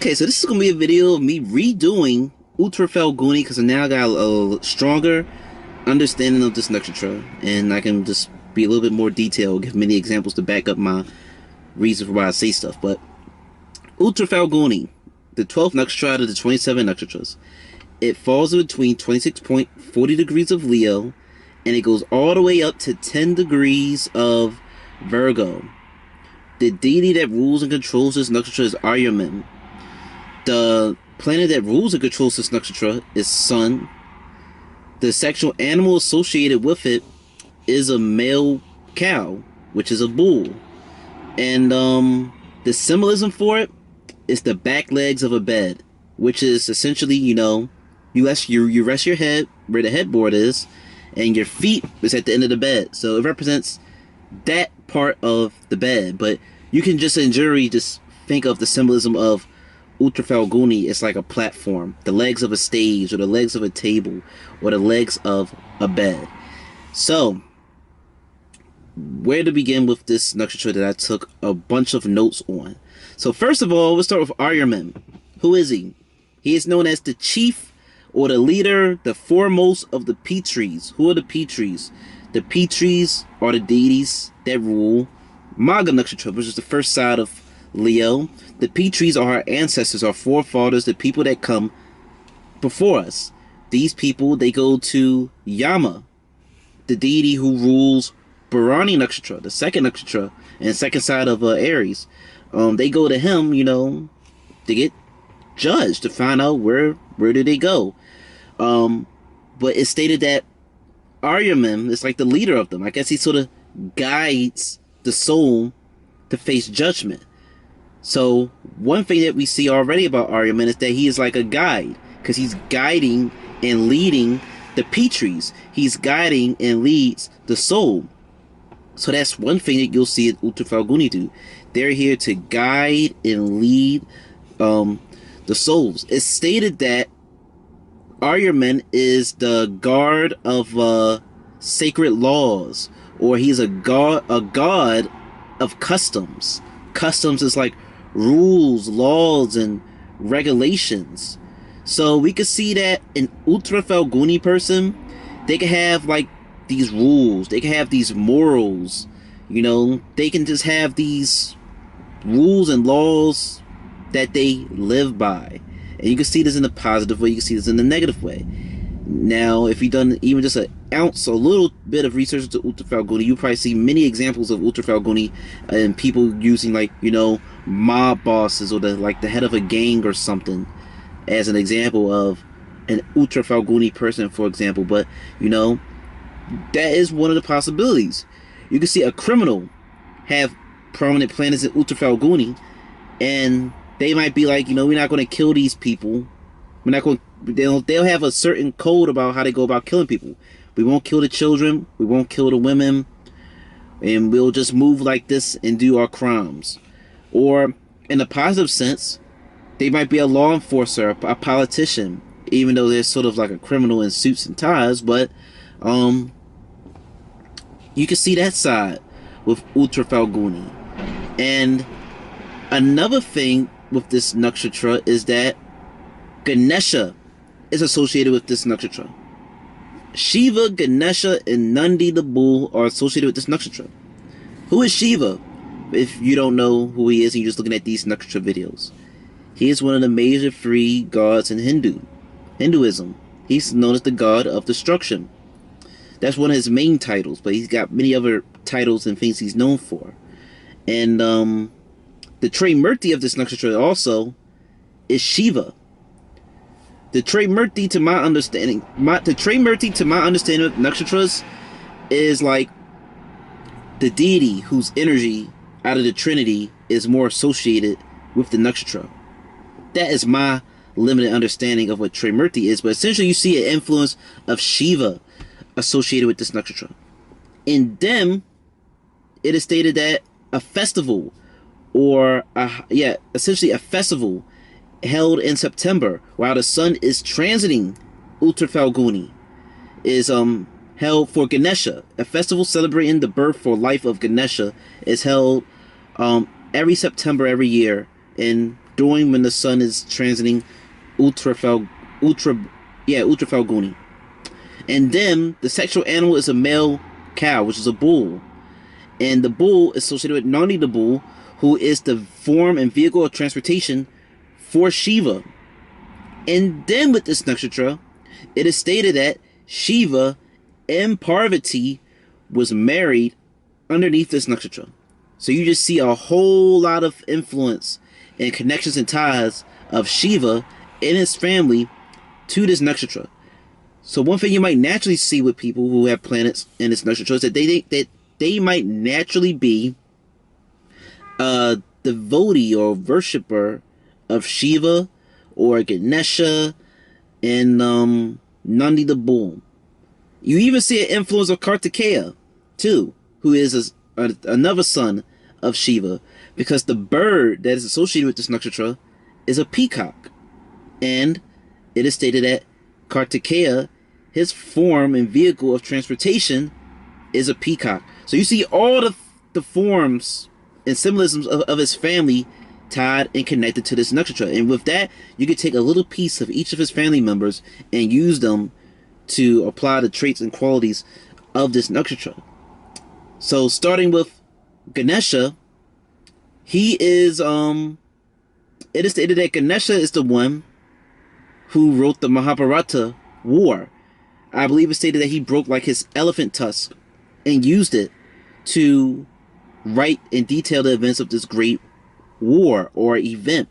Okay, so this is going to be a video of me redoing Uttara Phalguni because I now got a stronger understanding of this nakshatra, and I can just be a little bit more detailed, give many examples to back up my reason for why I say stuff. But Uttara Phalguni, the 12th nakshatra out of the 27 nakshatras, it falls in between 26.40 degrees of Leo, and it goes all the way up to 10 degrees of Virgo. The deity that rules and controls this nakshatra is Aryaman. The planet that rules and controls this nakshatra is Sun. The sexual animal associated with it is a male cow, which is a bull. And the symbolism for it is the back legs of a bed, which is essentially, you rest your head where the headboard is, and your feet is at the end of the bed. So it represents that part of the bed. But you can just in jury just think of the symbolism of Uttara Phalguni. It's like a platform, the legs of a stage, or the legs of a table, or the legs of a bed. So where to begin with this nakshatra that I took a bunch of notes on? So first of all, let's start with Aryaman. Who is he? He is known as the chief or the leader, the foremost of the Pitris. Who are the Pitris? The Pitris are the deities that rule Maga nakshatra, which is the first side of Leo. The Pitris are our ancestors, our forefathers, the people that come before us. These people, they go to Yama, the deity who rules Bharani nakshatra, the second nakshatra and second side of Aries. They go to him, to get judged, to find out where do they go. But it's stated that Aryaman is like the leader of them. I guess he sort of guides the soul to face judgment. So one thing that we see already about Aryaman is that he is like a guide, because he's guiding and leading the Pitris. He's guiding and leads the soul. So that's one thing that you'll see at Uttara Phalguni do. They're here to guide and lead the souls. It's stated that Aryaman is the guard of sacred laws, or he's a god of customs. Customs is like rules, laws, and regulations. So we could see that an Uttara Phalguni person, they can have like these rules, they can have these morals, they can just have these rules and laws that they live by. And you can see this in a positive way, you can see this in a negative way. Now, if you've done even just an ounce, a little bit of research into Uttara Phalguni, you probably see many examples of Uttara Phalguni and people using mob bosses or the head of a gang or something as an example of an Uttara Phalguni person, for example. But that is one of the possibilities. You can see a criminal have prominent planets in Uttara Phalguni, and they might be like, we're not going to kill these people. We're not going. They'll have a certain code about how they go about killing people. We won't kill the children. We won't kill the women, and we'll just move like this and do our crimes. Or in a positive sense, they might be a law enforcer, a politician, even though they're sort of like a criminal in suits and ties. But you can see that side with Uttara Phalguni. And another thing with this nakshatra is that Ganesha is associated with this nakshatra. Shiva, Ganesha, and Nandi the bull are associated with this nakshatra. Who is Shiva? If you don't know who he is and you're just looking at these nakshatra videos, he is one of the major three gods in Hinduism. He's known as the god of destruction. That's one of his main titles, but he's got many other titles and things he's known for. And the Trimurti of this nakshatra also is Shiva. The Trimurti, to my understanding, of nakshatras is like the deity whose energy out of the Trinity is more associated with the nakshatra. That is my limited understanding of what Trimurti is, but essentially you see an influence of Shiva associated with this nakshatra. In them, it is stated that a festival, essentially a festival held in September while the sun is transiting Uttara Phalguni is held for Ganesha. A festival celebrating the birth or life of Ganesha is held every September every year in during when the sun is transiting Uttara Phalguni. And then the sexual animal is a male cow, which is a bull. And the bull is associated with Nandi the bull, who is the form and vehicle of transportation for Shiva. And then with this nakshatra, it is stated that Shiva and Parvati was married underneath this nakshatra. So you just see a whole lot of influence and connections and ties of Shiva and his family to this nakshatra. So one thing you might naturally see with people who have planets in this nakshatra is that they think that they might naturally be a devotee or worshipper of Shiva or Ganesha and Nandi the bull. You even see an influence of Kartikeya too, who is another son of Shiva, because the bird that is associated with this nakshatra is a peacock. And it is stated that Kartikeya, his form and vehicle of transportation, is a peacock. So you see all the forms and symbolisms of his family tied and connected to this nakshatra. And with that, you can take a little piece of each of his family members and use them to apply the traits and qualities of this nakshatra. So starting with Ganesha, he is it is stated that Ganesha is the one who wrote the Mahabharata war. I believe it's stated that he broke like his elephant tusk and used it to write and detail the events of this great war or event.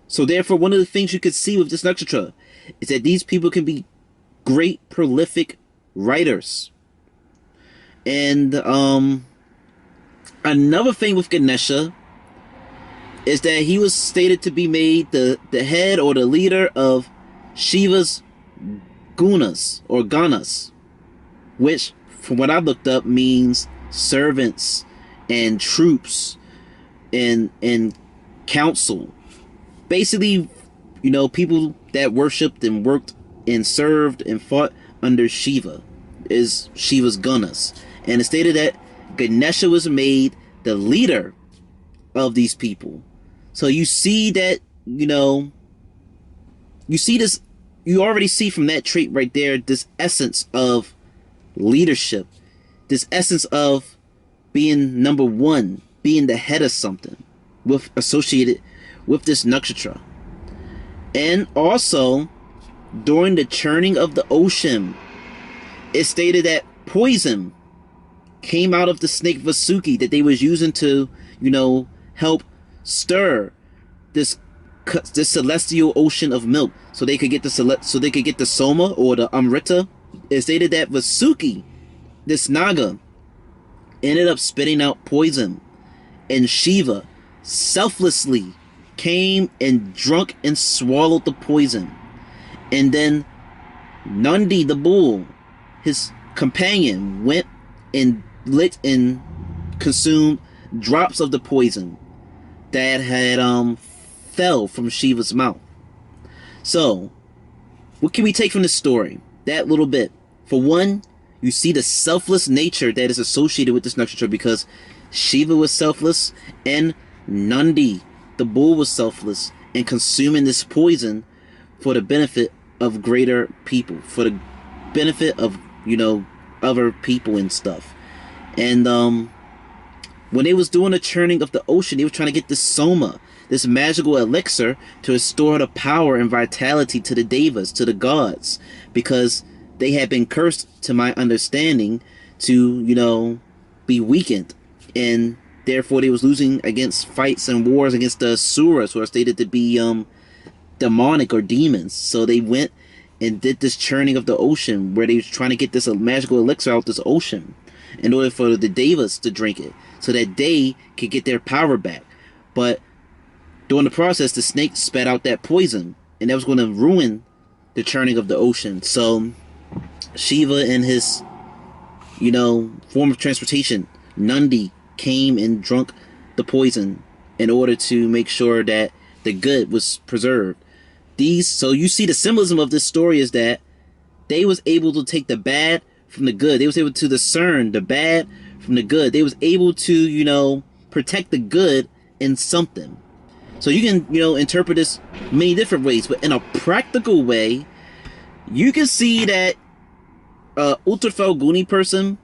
So therefore, one of the things you could see with this nakshatra is that these people can be great prolific writers. And another thing with Ganesha is that he was stated to be made the head or the leader of Shiva's gunas or ganas, which from what I looked up means servants and troops and council. Basically, you know, people that worshipped and worked and served and fought under Shiva is Shiva's ganas. And it stated that Ganesha was made the leader of these people. So you see that, you know, you see this, you already see from that trait right there, this essence of leadership, this essence of being number one, being the head of something, with associated with this nakshatra. And also, during the churning of the ocean, it stated that poison came out of the snake Vasuki that they was using to, you know, help stir this celestial ocean of milk, so they could get the soma or the amrita. It stated that Vasuki, this naga, ended up spitting out poison, and Shiva selflessly came and drunk and swallowed the poison. And then Nandi the bull, his companion, went and lit and consumed drops of the poison that had fell from Shiva's mouth. So what can we take from this story? That little bit. For one, you see the selfless nature that is associated with this nakshatra, because Shiva was selfless and Nandi the bull was selfless in consuming this poison for the benefit of greater people, for the benefit of, you know, other people and stuff. And when they was doing the churning of the ocean, they were trying to get this soma, this magical elixir, to restore the power and vitality to the devas, to the gods, because they had been cursed, to my understanding, to, you know, be weakened, and therefore they was losing against fights and wars against the asuras, who are stated to be demonic or demons. So they went and did this churning of the ocean, where they was trying to get this magical elixir out this ocean in order for the devas to drink it, so that they could get their power back. But during the process, the snake spat out that poison, and that was going to ruin the churning of the ocean. So Shiva and his, you know, form of transportation, Nandi, came and drunk the poison in order to make sure that the good was preserved. So you see the symbolism of this story is that they was able to take the bad from the good. They was able to discern the bad from the good. They was able to, you know, protect the good in something. So you can, interpret this many different ways, but in a practical way, you can see that Uttara Phalguni person,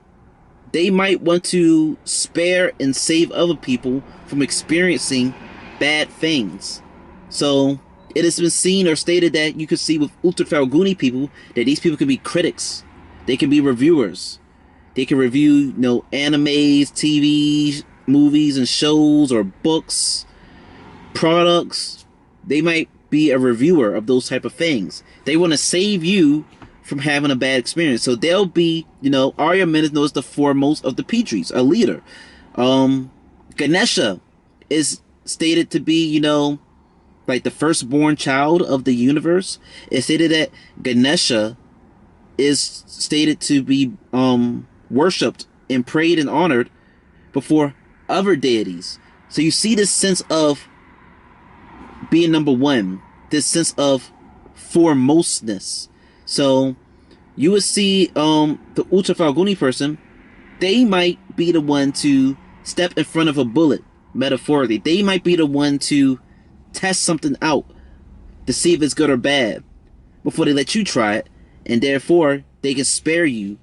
they might want to spare and save other people from experiencing bad things. So it has been seen or stated that you could see with Uttara Phalguni people that these people can be critics. They can be reviewers. They can review, animes, TV, movies, and shows, or books, products. They might be a reviewer of those type of things. They want to save you from having a bad experience. So they'll be, Arya Men is known as the foremost of the Petries, a leader. Ganesha is stated to be, like the firstborn child of the universe. It's stated that Ganesha is stated to be worshipped and prayed and honored before other deities. So you see this sense of being number one, this sense of foremostness. So you would see the Uttara Phalguni person, they might be the one to step in front of a bullet, metaphorically. They might be the one to test something out to see if it's good or bad before they let you try it, and therefore they can spare you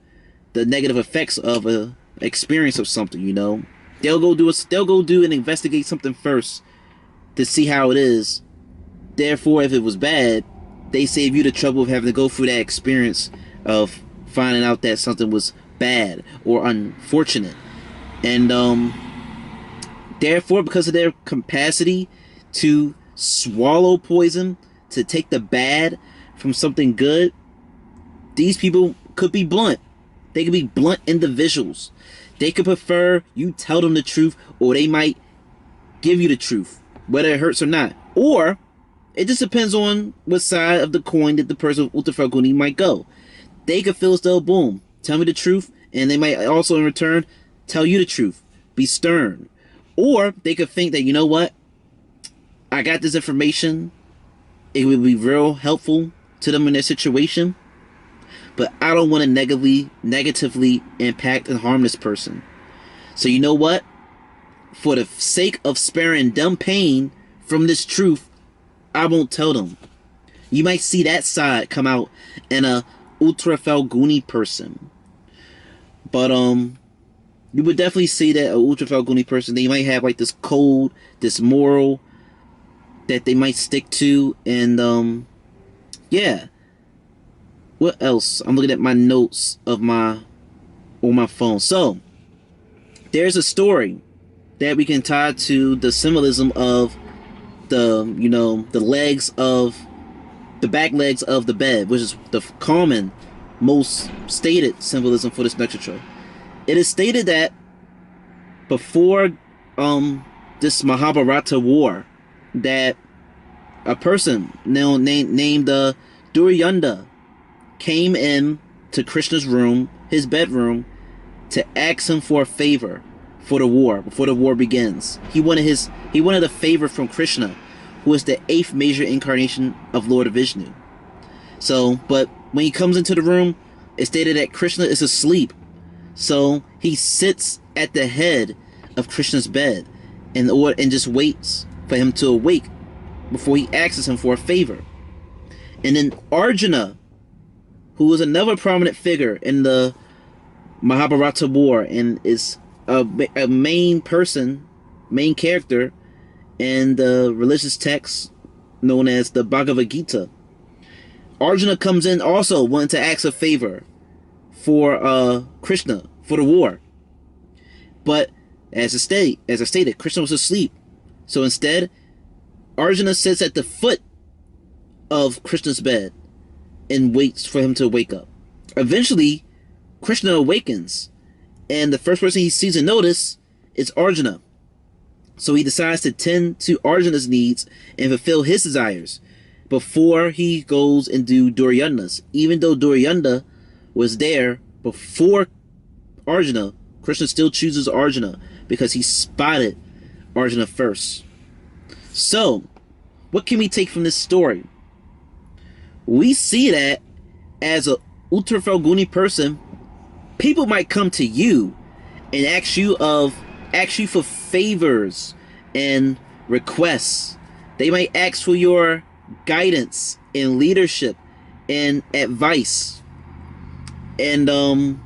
the negative effects of a experience of something. They'll go do and investigate something first to see how it is. Therefore, if it was bad, they save you the trouble of having to go through that experience of finding out that something was bad or unfortunate. And therefore, because of their capacity to swallow poison, to take the bad from something good, these people could be blunt. They could be blunt individuals. They could prefer you tell them the truth, or they might give you the truth, whether it hurts or not. Or it just depends on what side of the coin that the person with Uttara Phalguni might go. They could feel as though, boom, tell me the truth, and they might also in return tell you the truth, be stern. Or they could think that, you know what, I got this information, it would be real helpful to them in their situation, but I don't want to negatively impact and harm this person. So you know what? For the sake of sparing them pain from this truth, I won't tell them. You might see that side come out in a Uttara Phalguni person. But you would definitely see that a Uttara Phalguni person, they might have like this code, this moral that they might stick to, and yeah. What else? I'm looking at my notes of on my phone. So there's a story that we can tie to the symbolism of the back legs of the bed, which is the common, most stated symbolism for this nakshatra. It is stated that before this Mahabharata war, that a person named Duryodhana came in to Krishna's room, his bedroom, to ask him for a favor for the war, before the war begins. He wanted a favor from Krishna, who is the 8th major incarnation of Lord Vishnu. So, but when he comes into the room, it's stated that Krishna is asleep. So he sits at the head of Krishna's bed and just waits for him to awake before he asks him for a favor. And then Arjuna, who was another prominent figure in the Mahabharata war and is a main character in the religious text known as the Bhagavad-Gita. Arjuna comes in also wanting to ask a favor for Krishna for the war. But as I stated, Krishna was asleep. So instead, Arjuna sits at the foot of Krishna's bed and waits for him to wake up. Eventually, Krishna awakens, and the first person he sees and notice is Arjuna. So he decides to tend to Arjuna's needs and fulfill his desires before he goes and do Duryodhana's. Even though Duryodhana was there before Arjuna, Krishna still chooses Arjuna because he spotted Arjuna first. So, what can we take from this story? We see that as a Uttara Phalguni person, people might come to you and ask you for favors and requests They might ask for your guidance and leadership and advice. And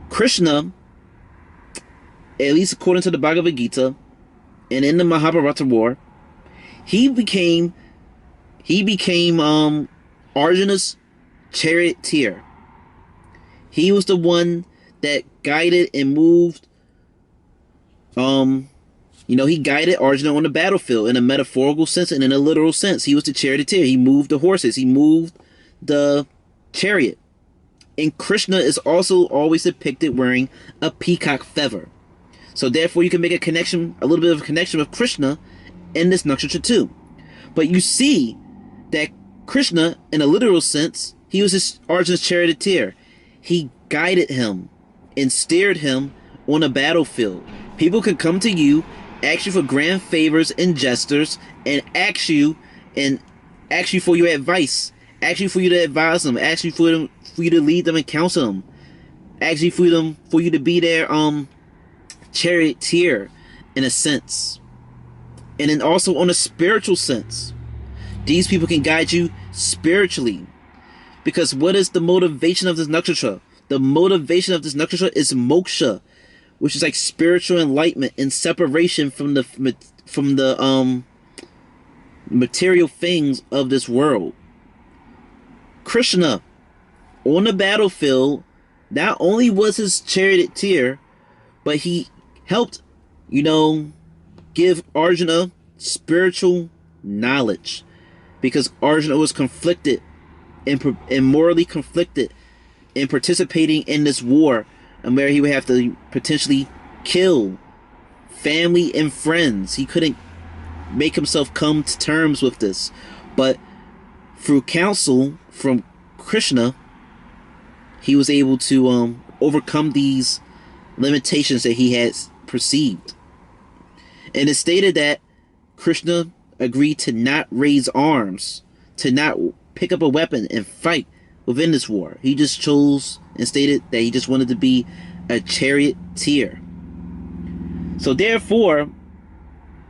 Krishna, at least according to the Bhagavad-Gita and in the Mahabharata war, he became Arjuna's charioteer. He was the one that guided and moved. He guided Arjuna on the battlefield in a metaphorical sense and in a literal sense. He was the charioteer. He moved the horses. He moved the chariot. And Krishna is also always depicted wearing a peacock feather. So therefore you can make a little bit of a connection with Krishna in this nakshatra too. But you see that Krishna, in a literal sense, he was Arjuna's charioteer. He guided him and steered him on a battlefield. People could come to you, ask you for grand favors and gestures, and ask you for your advice, ask you for you to advise them, ask you for you to lead them and counsel them, ask you for you to be their charioteer in a sense. And then also on a spiritual sense, these people can guide you spiritually. Because what is the motivation of this nakshatra? The motivation of this nakshatra is moksha, which is like spiritual enlightenment and separation from the material things of this world. Krishna, on the battlefield, not only was his charioteer, but he helped, give Arjuna spiritual knowledge, because Arjuna was conflicted and morally conflicted in participating in this war, and where he would have to potentially kill family and friends. He couldn't make himself come to terms with this, but through counsel from Krishna, he was able to overcome these limitations that he had perceived. And it's stated that Krishna agreed to not raise arms, to not pick up a weapon and fight within this war. He just chose and stated that he just wanted to be a charioteer. So therefore,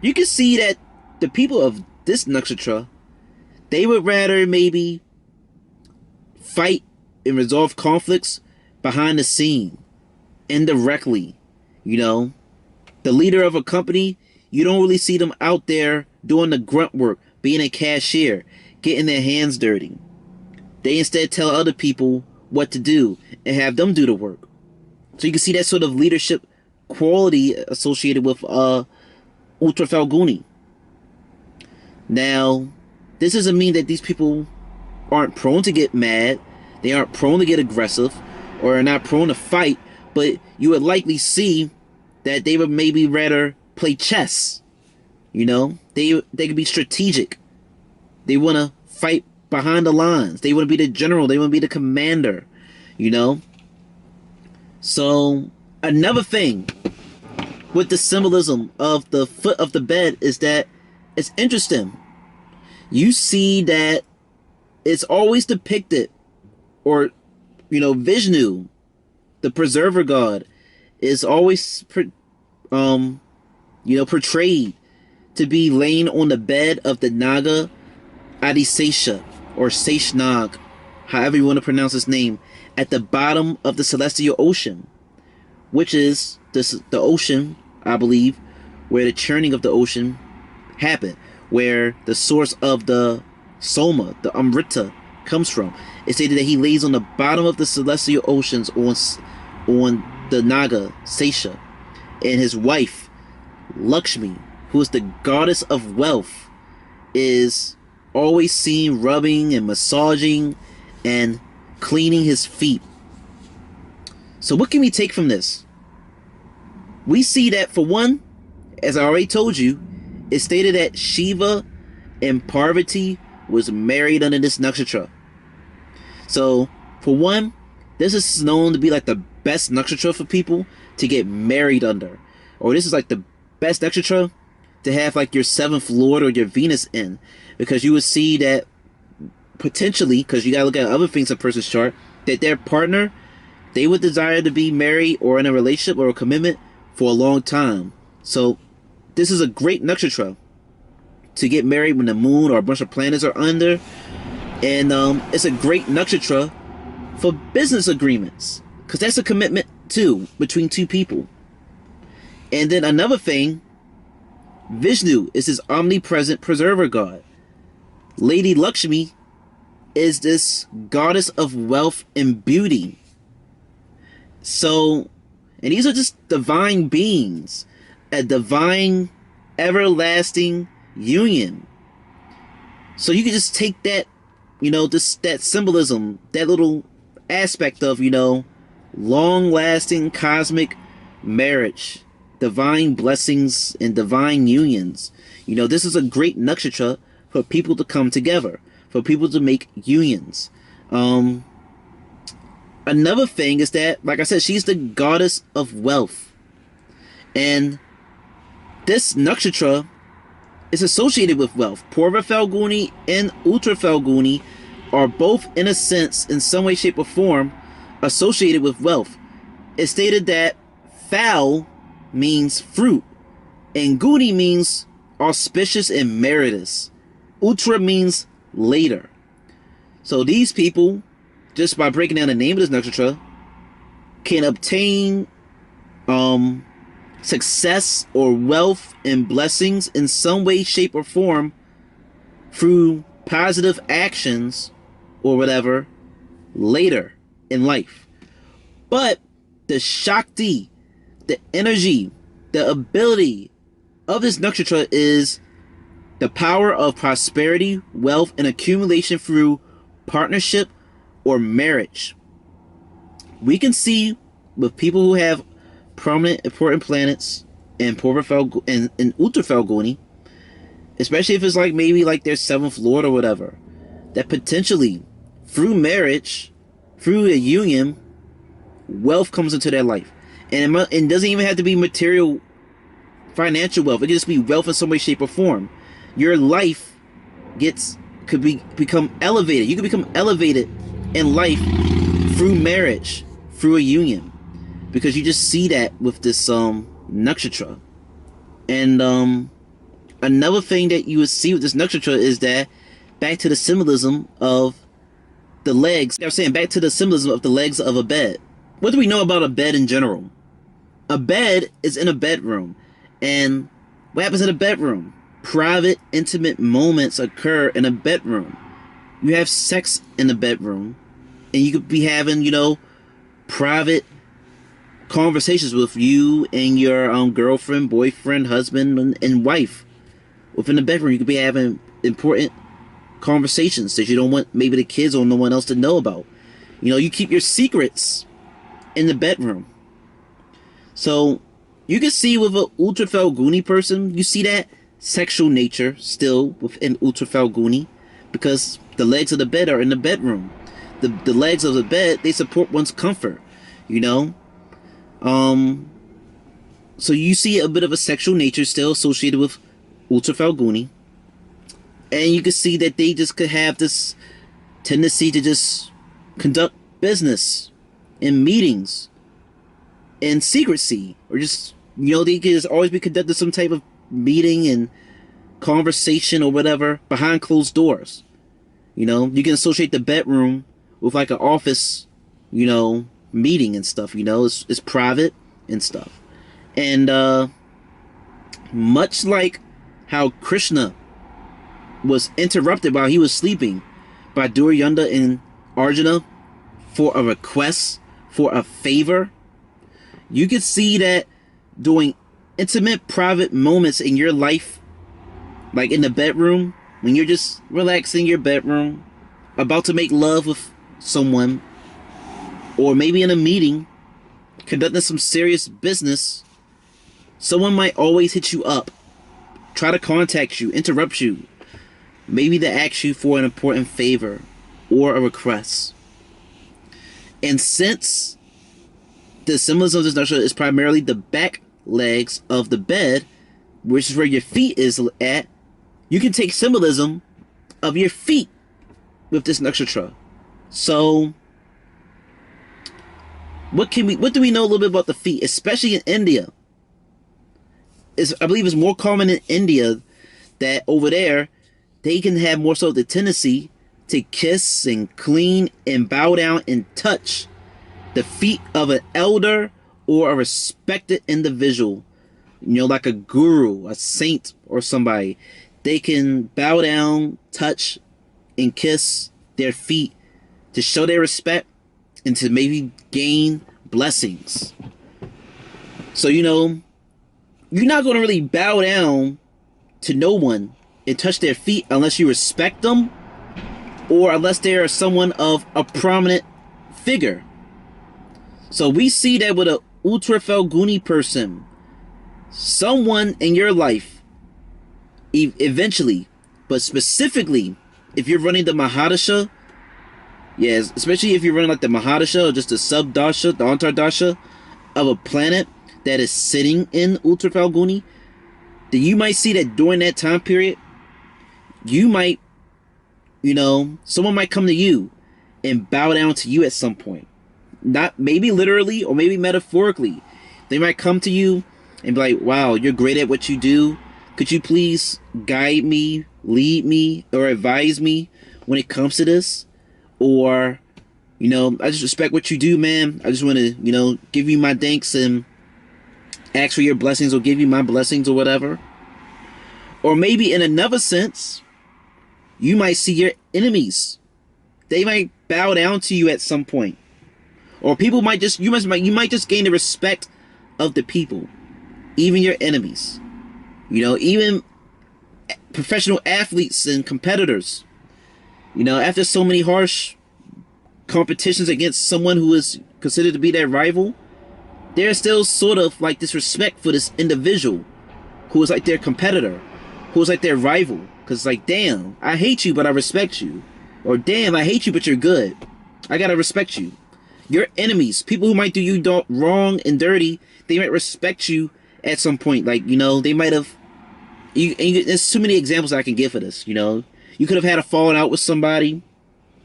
you can see that the people of this nakshatra, they would rather maybe fight and resolve conflicts behind the scene, indirectly. The leader of a company, you don't really see them out there doing the grunt work, being a cashier, getting their hands dirty. They instead tell other people what to do and have them do the work. So you can see that sort of leadership quality associated with Uttara Phalguni. Now, this doesn't mean that these people aren't prone to get mad, they aren't prone to get aggressive, or are not prone to fight, but you would likely see that they would maybe rather play chess. They could be strategic. They want to fight behind the lines. They want to be the general. They want to be the commander. So another thing with the symbolism of the foot of the bed is that it's interesting. You see that it's always depicted, or Vishnu, the preserver god, is always portrayed to be laying on the bed of the Naga Adisesha, or Seshnag, however you want to pronounce his name, at the bottom of the celestial ocean, which is the ocean, I believe, where the churning of the ocean happened, where the source of the Soma, the Amrita, comes from. It's stated that he lays on the bottom of the celestial oceans on the Naga Sesha, and his wife Lakshmi, who is the goddess of wealth, is always seen rubbing and massaging and cleaning his feet. So what can we take from this? We see that, for one, as I already told you, it's stated that Shiva and Parvati was married under this nakshatra. So, for one, this is known to be like the best nakshatra for people to get married under. Or this is like the best nakshatra to have like your 7th lord or your Venus in. Because you would see that potentially, because you gotta look at other things in a person's chart, that their partner, they would desire to be married or in a relationship or a commitment for a long time. So this is a great nakshatra to get married when the moon or a bunch of planets are under. And it's a great nakshatra for business agreements, because that's a commitment too between two people. And then another thing, Vishnu is his omnipresent preserver god. Lady Lakshmi is this goddess of wealth and beauty. So, and these are just divine beings, a divine, everlasting union. So you can just take that, that symbolism, that little aspect of, long-lasting cosmic marriage, divine blessings and divine unions. This is a great nakshatra for people to come together, for people to make unions. Another thing is that, like I said, she's the goddess of wealth. And this nakshatra is associated with wealth. Purva Phalguni and Uttara Phalguni are both, in a sense, in some way, shape, or form, associated with wealth. It's stated that Phal means fruit, and Guni means auspicious and meritorious. Uttara means later. So these people, just by breaking down the name of this nakshatra, can obtain success or wealth and blessings in some way, shape, or form through positive actions or whatever later in life. But the Shakti, the energy, the ability of this nakshatra is the power of prosperity, wealth, and accumulation through partnership or marriage. We can see with people who have prominent, important planets in Purva Phalguni and Uttara Phalguni, especially if it's like maybe like their 7th lord or whatever, that potentially through marriage, through a union, wealth comes into their life. And it doesn't even have to be material, financial wealth. It can just be wealth in some way, shape, or form. Your life could become elevated. You can become elevated in life through marriage, through a union, because you just see that with this nakshatra. And another thing that you would see with this nakshatra is that, back to the symbolism of the legs. I was saying, back to the symbolism of the legs of a bed. What do we know about a bed in general? A bed is in a bedroom. And what happens in a bedroom? Private, intimate moments occur in a bedroom. You have sex in the bedroom. And you could be having, private conversations with you and your girlfriend, boyfriend, husband, and wife. Within the bedroom, you could be having important conversations that you don't want maybe the kids or no one else to know about. You keep your secrets in the bedroom. So you can see with an Uttara Phalguni person, you see that sexual nature still within Uttara Phalguni, because the legs of the bed are in the bedroom. The legs of the bed, they support one's comfort, so you see a bit of a sexual nature still associated with Uttara Phalguni. And you can see that they just could have this tendency to just conduct business and meetings in secrecy, or just, they could just always be conducting some type of meeting and conversation or whatever behind closed doors. You can associate the bedroom with like an office, meeting and stuff. It's private and stuff. And much like how Krishna was interrupted while he was sleeping by Duryodhana and Arjuna for a request, for a favor, you can see that during intimate, private moments in your life, like in the bedroom, when you're just relaxing in your bedroom, about to make love with someone, or maybe in a meeting, conducting some serious business, someone might always hit you up, try to contact you, interrupt you, maybe to ask you for an important favor or a request. And since the symbolism of this nakshatra is primarily the back legs of the bed, which is where your feet is at, you can take symbolism of your feet with this nakshatra. So what do we know a little bit about the feet, especially in India? I believe it's more common in India that over there, they can have more so the tendency to kiss and clean and bow down and touch the feet of an elder or a respected individual, like a guru, a saint, or somebody. They can bow down, touch, and kiss their feet to show their respect and to maybe gain blessings. So, you're not going to really bow down to no one and touch their feet unless you respect them or unless they are someone of a prominent figure. So we see that with a Uttara Phalguni person, someone in your life, eventually, but specifically, if you're running the Mahadasha, yes, especially if you're running like the Mahadasha or just the Sub-Dasha, the Antardasha of a planet that is sitting in Uttara Phalguni, then you might see that during that time period, you might, someone might come to you and bow down to you at some point. Not maybe literally or maybe metaphorically. They might come to you and be like, wow, you're great at what you do. Could you please guide me, lead me, or advise me when it comes to this? Or, I just respect what you do, man. I just want to, give you my thanks and ask for your blessings or give you my blessings or whatever. Or maybe in another sense, you might see your enemies. They might bow down to you at some point. Or people might just, you might just gain the respect of the people. Even your enemies. Even professional athletes and competitors. After so many harsh competitions against someone who is considered to be their rival, there's still sort of like this respect for this individual who is like their competitor, who is like their rival. Because it's like, damn, I hate you, but I respect you. Or damn, I hate you, but you're good. I gotta respect you. Your enemies, people who might do you wrong and dirty, they might respect you at some point. Like, they might have... there's too many examples I can give for this, You could have had a falling out with somebody.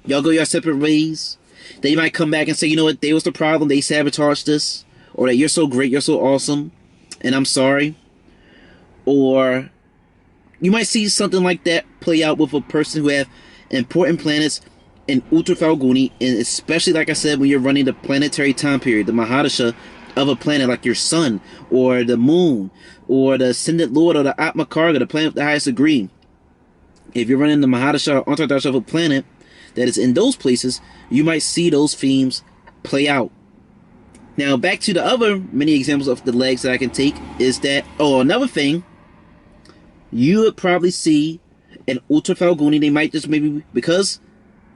Y'all go your separate ways. They might come back and say, you know what, they was the problem. They sabotaged this. Or that you're so great, you're so awesome, and I'm sorry. Or you might see something like that play out with a person who have important planets in Uttara Phalguni, and especially, like I said, when you're running the planetary time period, the Mahadasha of a planet like your sun, or the moon, or the Ascendant Lord, or the Atma Karga, the planet of the highest degree. If you're running the Mahadasha or Antardasha of a planet that is in those places, you might see those themes play out. Now, back to the other many examples of the legs that I can take is that, another thing, you would probably see an Uttara Phalguni, they might just maybe, because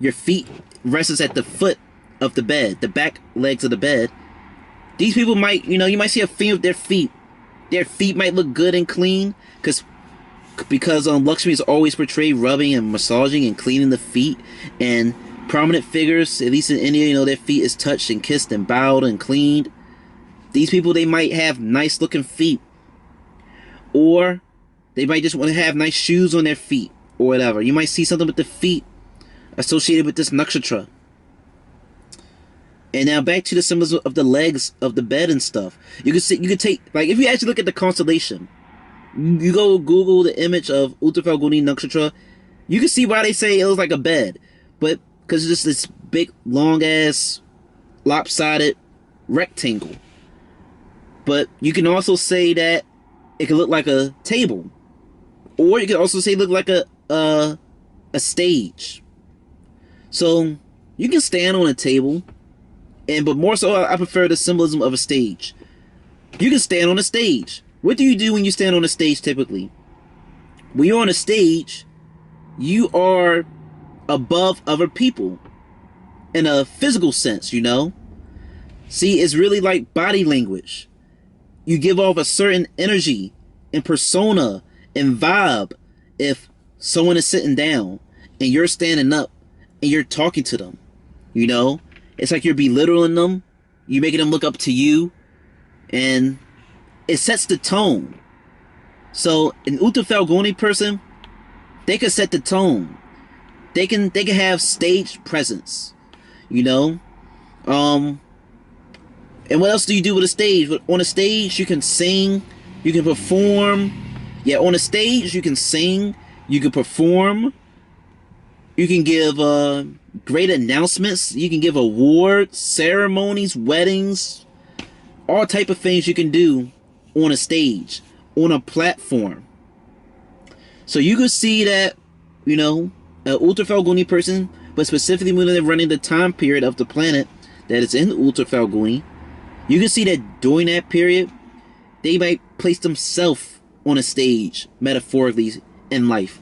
your feet rests at the foot of the bed, the back legs of the bed, these people might, you might see a theme of their feet. Their feet might look good and clean, because Lakshmi is always portrayed rubbing and massaging and cleaning the feet, and prominent figures, at least in India, their feet is touched and kissed and bowed and cleaned. These people, they might have nice looking feet, or they might just want to have nice shoes on their feet or whatever. You might see something with the feet associated with this nakshatra. And now back to the symbols of the legs of the bed and stuff. You could take, like, if you actually look at the constellation, you go Google the image of Uttara Phalguni nakshatra, you can see why they say it looks like a bed. But because it's just this big, long ass, lopsided rectangle. But you can also say that it could look like a table, or you could also say look like a stage. So you can stand on a table, but more so I prefer the symbolism of a stage. You can stand on a stage. What do you do when you stand on a stage typically? When you're on a stage, you are above other people in a physical sense, See, it's really like body language. You give off a certain energy and persona and vibe if someone is sitting down and you're standing up and you're talking to them. It's like you're belittling them. You're making them look up to you. And it sets the tone. So an Uttara Phalguni person, they can set the tone. They can have stage presence. And what else do you do with a stage? On a stage, you can sing, you can perform, Yeah, on a stage, you can sing, you can perform, you can give great announcements, you can give awards, ceremonies, weddings, all type of things you can do on a stage, on a platform. So you could see that, you know, an Uttara Phalguni person, but specifically when they're running the time period of the planet that is in Uttara Phalguni, you can see that during that period, they might place themselves on a stage, metaphorically, in life.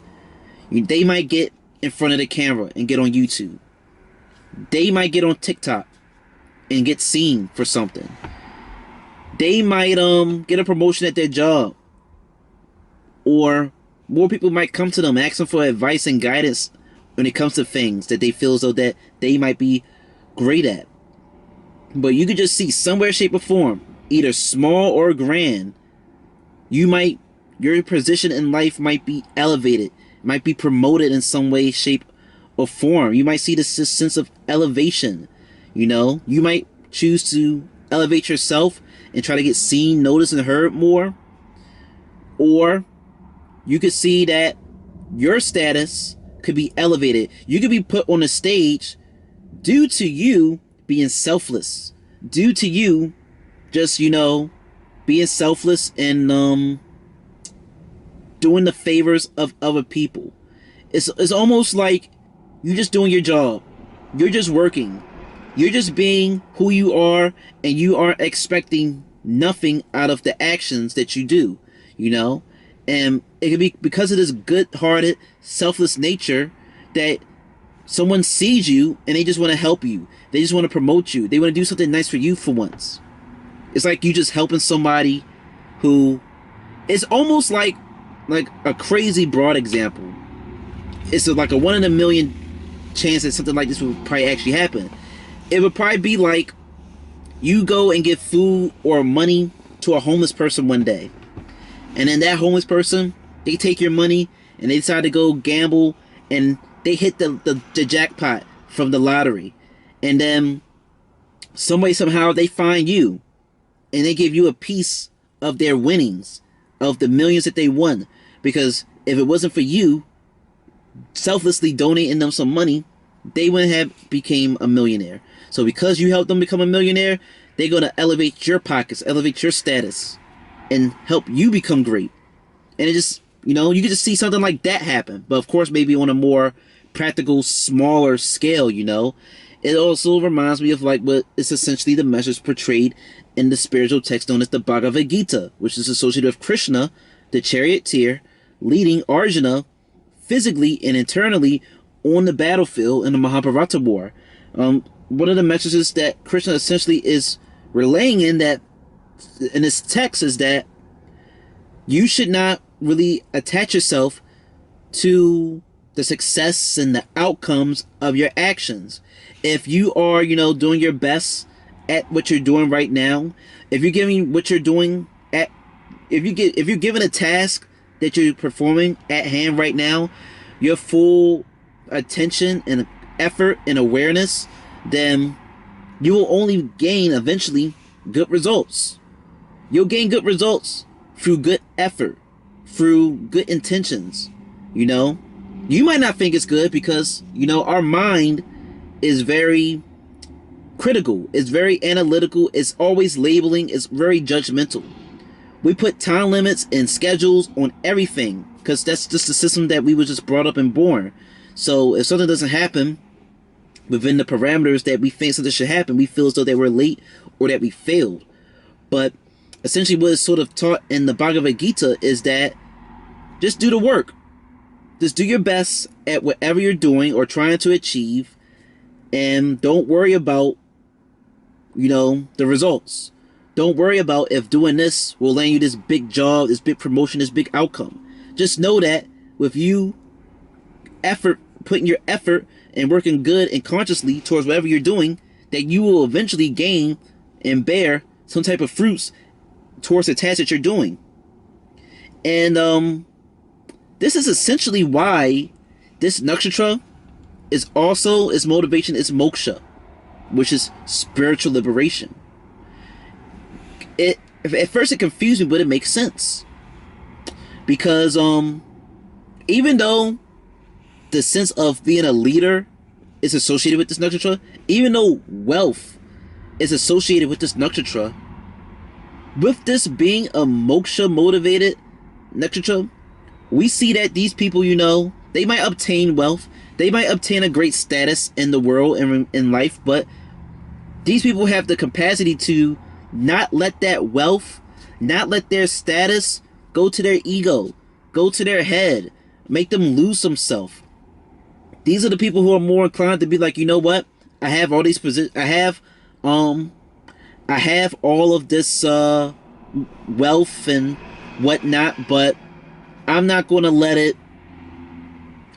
They might get in front of the camera and get on YouTube. They might get on TikTok and get seen for something. They might get a promotion at their job. Or more people might come to them asking for advice and guidance when it comes to things that they feel as though that they might be great at. But you could just see somewhere, shape, or form, either small or grand, your position in life might be elevated, might be promoted in some way, shape, or form. You might see this sense of elevation. You know, you might choose to elevate yourself and try to get seen, noticed, and heard more. Or you could see that your status could be elevated. You could be put on a stage due to you being selfless, due to you just, you know, being selfless and doing the favors of other people. It's almost like you just doing your job. You're just working. You're just being who you are, and you aren't expecting nothing out of the actions that you do, you know? And it could be because of this good-hearted, selfless nature that someone sees you and they just want to help you. They just want to promote you. They want to do something nice for you for once. It's like you just helping somebody who... It's almost like a crazy broad example. It's like a 1 in a million chance that something like this would probably actually happen. It would probably be like you go and give food or money to a homeless person one day. And then that homeless person, they take your money and they decide to go gamble and they hit the jackpot from the lottery. And then somehow they find you and they give you a piece of their winnings, of the millions that they won. Because if it wasn't for you selflessly donating them some money, they wouldn't have became a millionaire. So because you helped them become a millionaire, they're going to elevate your pockets, elevate your status, and help you become great. And it just, you know, you can just see something like that happen. But of course, maybe on a more practical, smaller scale, you know. It also reminds me of like what is essentially the message portrayed in the spiritual text known as the Bhagavad-Gita, which is associated with Krishna, the charioteer, leading Arjuna physically and internally on the battlefield in the Mahabharata war. One of the messages that Krishna essentially is relaying in this text is that you should not really attach yourself to the success and the outcomes of your actions. If you are, you know, doing your best at what you're doing right now, if you're giving what you're doing at, if you're given a task that you're performing at hand right now, your full attention and effort and awareness, then you will only gain eventually good results. You'll gain good results through good effort, through good intentions. You know, you might not think it's good because, you know, our mind is very critical, it's very analytical, it's always labeling, it's very judgmental. We put time limits and schedules on everything because that's just the system that we were just brought up and born. So if something doesn't happen within the parameters that we think something should happen, we feel as though that we're late or that we failed. But essentially what is sort of taught in the Bhagavad Gita is that just do the work. Just do your best at whatever you're doing or trying to achieve, and don't worry about, you know, the results. Don't worry about if doing this will land you this big job, this big promotion, this big outcome. Just know that with you putting your effort and working good and consciously towards whatever you're doing, that you will eventually gain and bear some type of fruits towards the task that you're doing. And this is essentially why this nakshatra is also, its motivation is moksha, which is spiritual liberation. At first it confused me, but it makes sense. because even though the sense of being a leader is associated with this nakshatra, even though wealth is associated with this nakshatra, with this being a moksha motivated nakshatra, we see that these people, you know, they might obtain wealth, they might obtain a great status in the world and in life, but these people have the capacity to not let that wealth, not let their status go to their ego, go to their head, make them lose themselves. These are the people who are more inclined to be like, you know what? I have all these positions. I have all of this wealth and whatnot, but I'm not going to let it.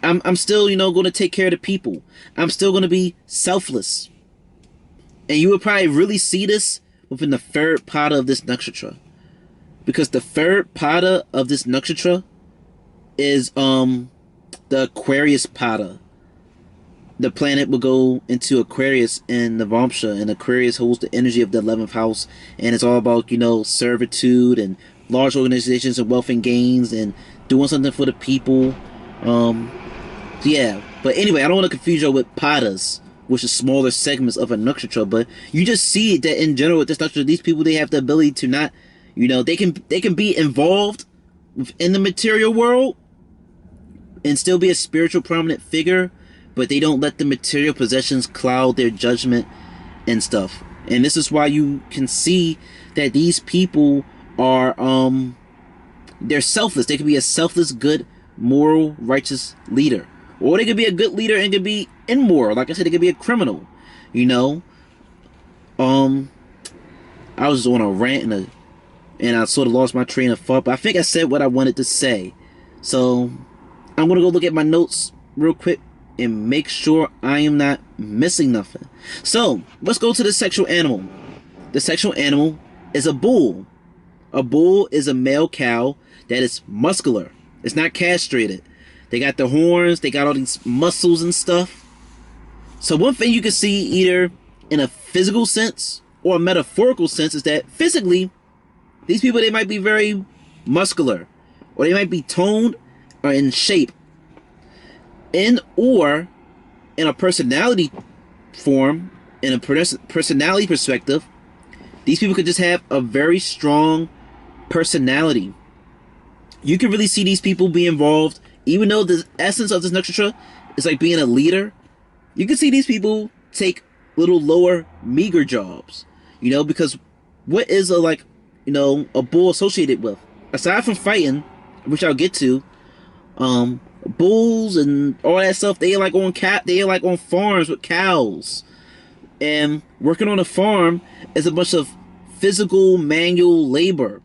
I'm still, you know, going to take care of the people. I'm still going to be selfless. And you would probably really see this within the third pada of this nakshatra, because the third pada of this nakshatra is the Aquarius pada. The planet will go into Aquarius in Navamsha, and Aquarius holds the energy of the 11th house, and it's all about, you know, servitude and large organizations and wealth and gains and doing something for the people. Yeah, but anyway, I don't want to confuse you with padas, which is smaller segments of a nakshatra, but you just see that in general with this nakshatra, these people, they have the ability to not, you know, they can be involved in the material world and still be a spiritual prominent figure, but they don't let the material possessions cloud their judgment and stuff. And this is why you can see that these people are they're selfless. They can be a selfless, good, moral, righteous leader, or they could be a good leader and could be immoral. Like I said, they could be a criminal, you know. I was on a rant and I sort of lost my train of thought, but I think I said what I wanted to say. So I'm gonna go look at my notes real quick and make sure I am not missing nothing. So let's go to the sexual animal. The sexual animal is a bull. A bull is a male cow that is muscular. It's not castrated. They got the horns, they got all these muscles and stuff. So one thing you can see either in a physical sense or a metaphorical sense is that physically, these people, they might be very muscular, or they might be toned or in shape. Or in a personality form, in a personality perspective, these people could just have a very strong personality. You can really see these people be involved, even though the essence of this nakshatra is like being a leader. You can see these people take little lower, meager jobs, you know, because what is a, like, you know, a bull associated with? Aside from fighting, which I'll get to, bulls and all that stuff, they are like on farms with cows, and working on a farm is a bunch of physical manual labor.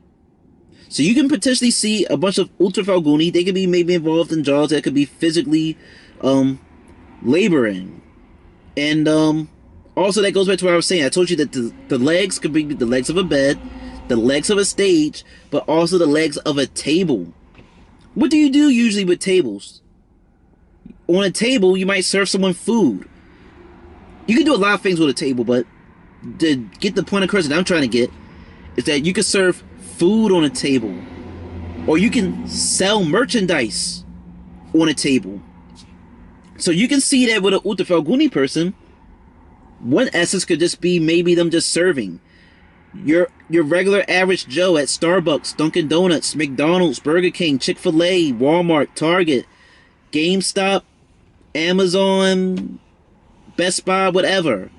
So you can potentially see a bunch of Uttara Phalguni. They could be maybe involved in jobs that could be physically laboring. And also that goes back to what I was saying. I told you that the legs could be the legs of a bed, the legs of a stage, but also the legs of a table. What do you do usually with tables? On a table, you might serve someone food. You can do a lot of things with a table, but to get the point across that I'm trying to get is that you can serve food on a table, or you can sell merchandise on a table. So you can see that with an Uttara Phalguni person, one essence could just be maybe them just serving. Your regular average Joe at Starbucks, Dunkin' Donuts, McDonald's, Burger King, Chick-fil-A, Walmart, Target, GameStop, Amazon, Best Buy, whatever.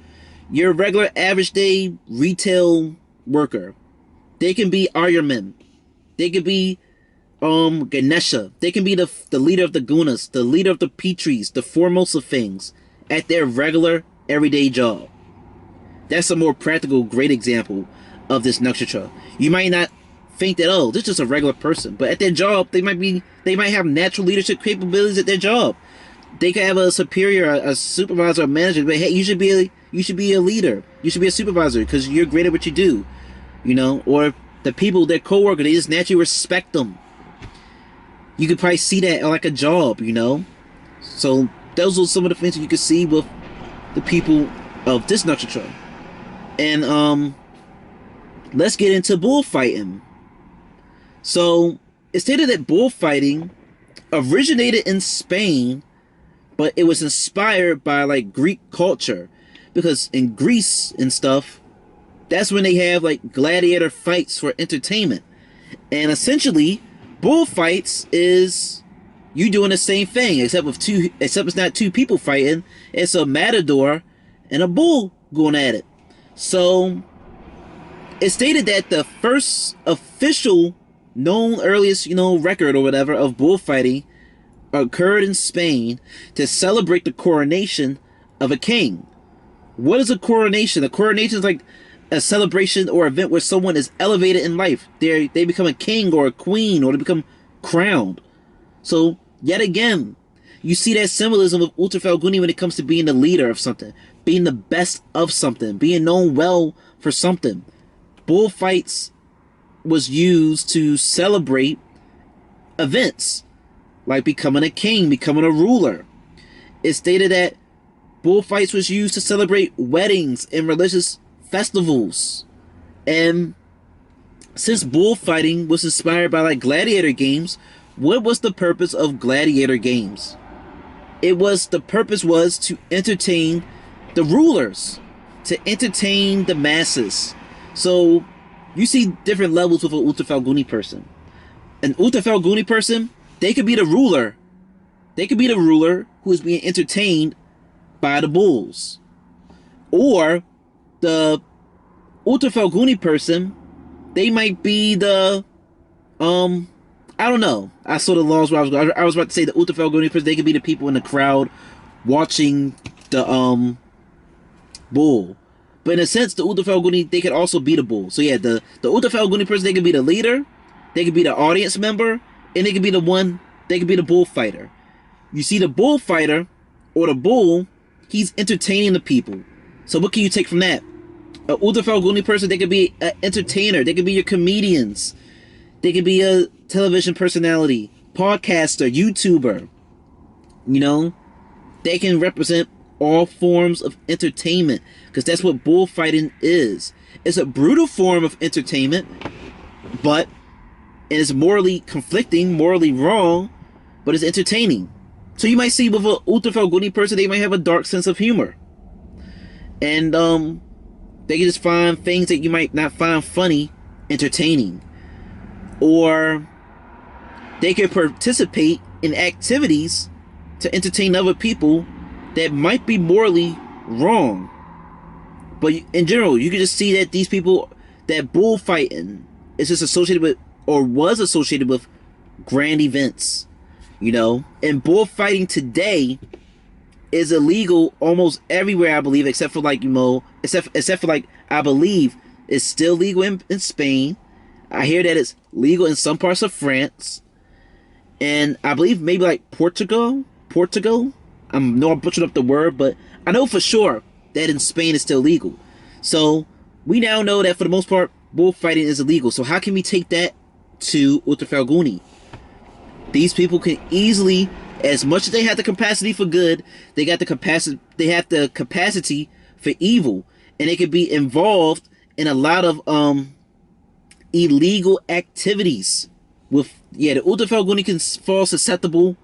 Your regular average day retail worker. They can be Aryaman. They could be Ganesha. They can be the leader of the Gunas, the leader of the Petries, the foremost of things at their regular everyday job. That's a more practical, great example of this nakshatra. You might not think that, oh, this is just a regular person, but at their job, they might have natural leadership capabilities at their job. They could have a superior, a supervisor, a manager, but hey, you should be a leader. You should be a supervisor because you're great at what you do, you know. Or the people, their coworker, they just naturally respect them. You could probably see that like a job, you know. So those are some of the things that you could see with the people of this nakshatra. And let's get into bullfighting. So It stated that bullfighting originated in Spain, but it was inspired by like Greek culture, because in Greece and stuff, that's when they have like gladiator fights for entertainment. And essentially, bullfights is you doing the same thing, except it's not two people fighting. It's a matador and a bull going at it. So it stated that the first official known earliest, record or whatever of bullfighting occurred in Spain to celebrate the coronation of a king. What is a coronation? A coronation is like a celebration or event where someone is elevated in life. They become a king or a queen, or they become crowned. So yet again, you see that symbolism of Uttara Phalguni when it comes to being the leader of something, being the best of something, being known well for something. Bullfights was used to celebrate events like becoming a king, becoming a ruler. It stated that bullfights was used to celebrate weddings and religious festivals. And since bullfighting was inspired by like gladiator games, what was the purpose of gladiator games? The purpose was to entertain the rulers, to entertain the masses. So you see different levels with an Uttara Phalguni person. An Uttara Phalguni person, they could be the ruler. They could be the ruler who is being entertained by the bulls. Or the Uttara Phalguni person, they might be the I don't know. I saw the laws where I was about to say the Uttara Phalguni person, they could be the people in the crowd watching the bull. But in a sense, the Uttara Phalguni, they could also be the bull. So yeah, the Uttara Phalguni person, they could be the leader, they could be the audience member, and they could be the bullfighter. You see, the bullfighter or the bull, he's entertaining the people. So what can you take from that? A Uttara Phalguni person, they could be an entertainer, they could be your comedians, they could be a television personality, podcaster, YouTuber. They can represent all forms of entertainment, because that's what bullfighting is. It's a brutal form of entertainment, but it is morally conflicting, morally wrong, but it's entertaining. So you might see with an Uttara Phalguni person, they might have a dark sense of humor. And they can just find things that you might not find funny entertaining. Or they can participate in activities to entertain other people that might be morally wrong. But in general, you can just see that these people, that bullfighting is just associated with, or was associated with, grand events. And bullfighting today is illegal almost everywhere, I believe, except for like, except for like, I believe it's still legal in Spain. I hear that it's legal in some parts of France. And I believe maybe like Portugal. I'm butchering up the word, but I know for sure that in Spain it's still legal. So we now know that for the most part, bullfighting is illegal. So how can we take that to Uttara Phalguni? These people can easily, as much as they have the capacity for good, they have the capacity for evil. And they could be involved in a lot of illegal activities. The Uttara Phalguni can fall susceptible.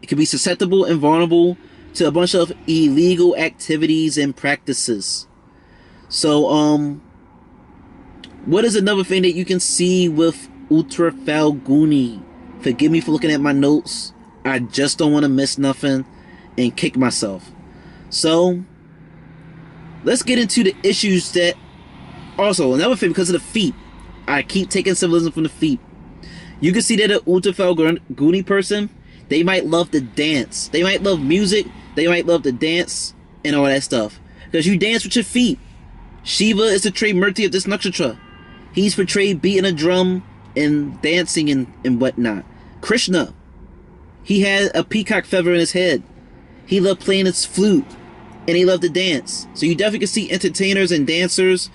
It can be susceptible and vulnerable to a bunch of illegal activities and practices. So, what is another thing that you can see with Uttara Phalguni? Forgive me for looking at my notes. I just don't want to miss nothing and kick myself. So, let's get into the issues that... Also, another thing, because of the feet. I keep taking symbolism from the feet. You can see that an Uttara Phalguni person, they might love to dance. They might love music. They might love to dance and all that stuff. Because you dance with your feet. Shiva is the Trimurti of this nakshatra. He's portrayed beating a drum and dancing and whatnot. Krishna, he had a peacock feather in his head. He loved playing his flute. And he loved to dance. So you definitely can see entertainers and dancers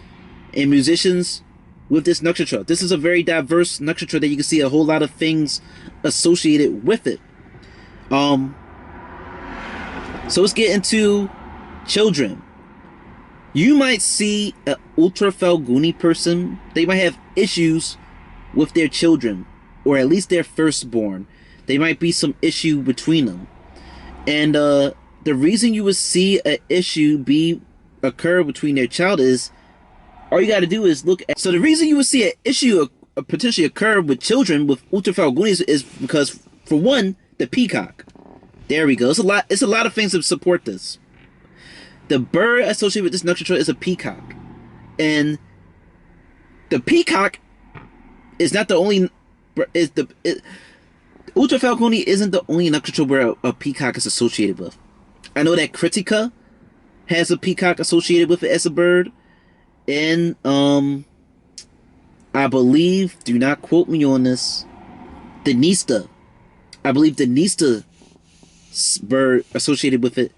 and musicians with this nakshatra. This is a very diverse nakshatra that you can see a whole lot of things associated with it. So let's get into children. You might see an Uttara Phalguni person, they might have issues with their children. or at least their firstborn. There might be some issue between them. And the reason you would see an issue occur between their child is, all you got to do is look at. So the reason you would see an issue potentially occur with children with Uttara Phalguni is because, for one, the peacock. There we go. It's a lot of things that support this. The bird associated with this nakshatra is a peacock, and the peacock is not the only. Uttara Phalguni isn't the only nakshatra where a peacock is associated with. I know that Kritika has a peacock associated with it as a bird, and I believe, do not quote me on this, I believe the Nista bird associated with it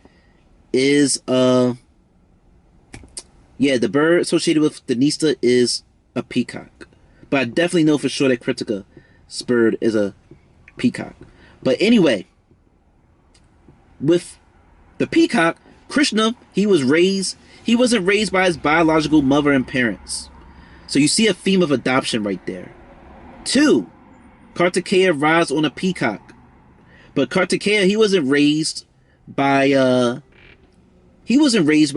is the bird associated with the Nista is a peacock. But I definitely know for sure that Kritika's bird is a peacock. But anyway, with the peacock, Krishna, he wasn't raised by his biological mother and parents. So you see a theme of adoption right there. 2, Kartikeya rides on a peacock. But Kartikeya, he wasn't raised by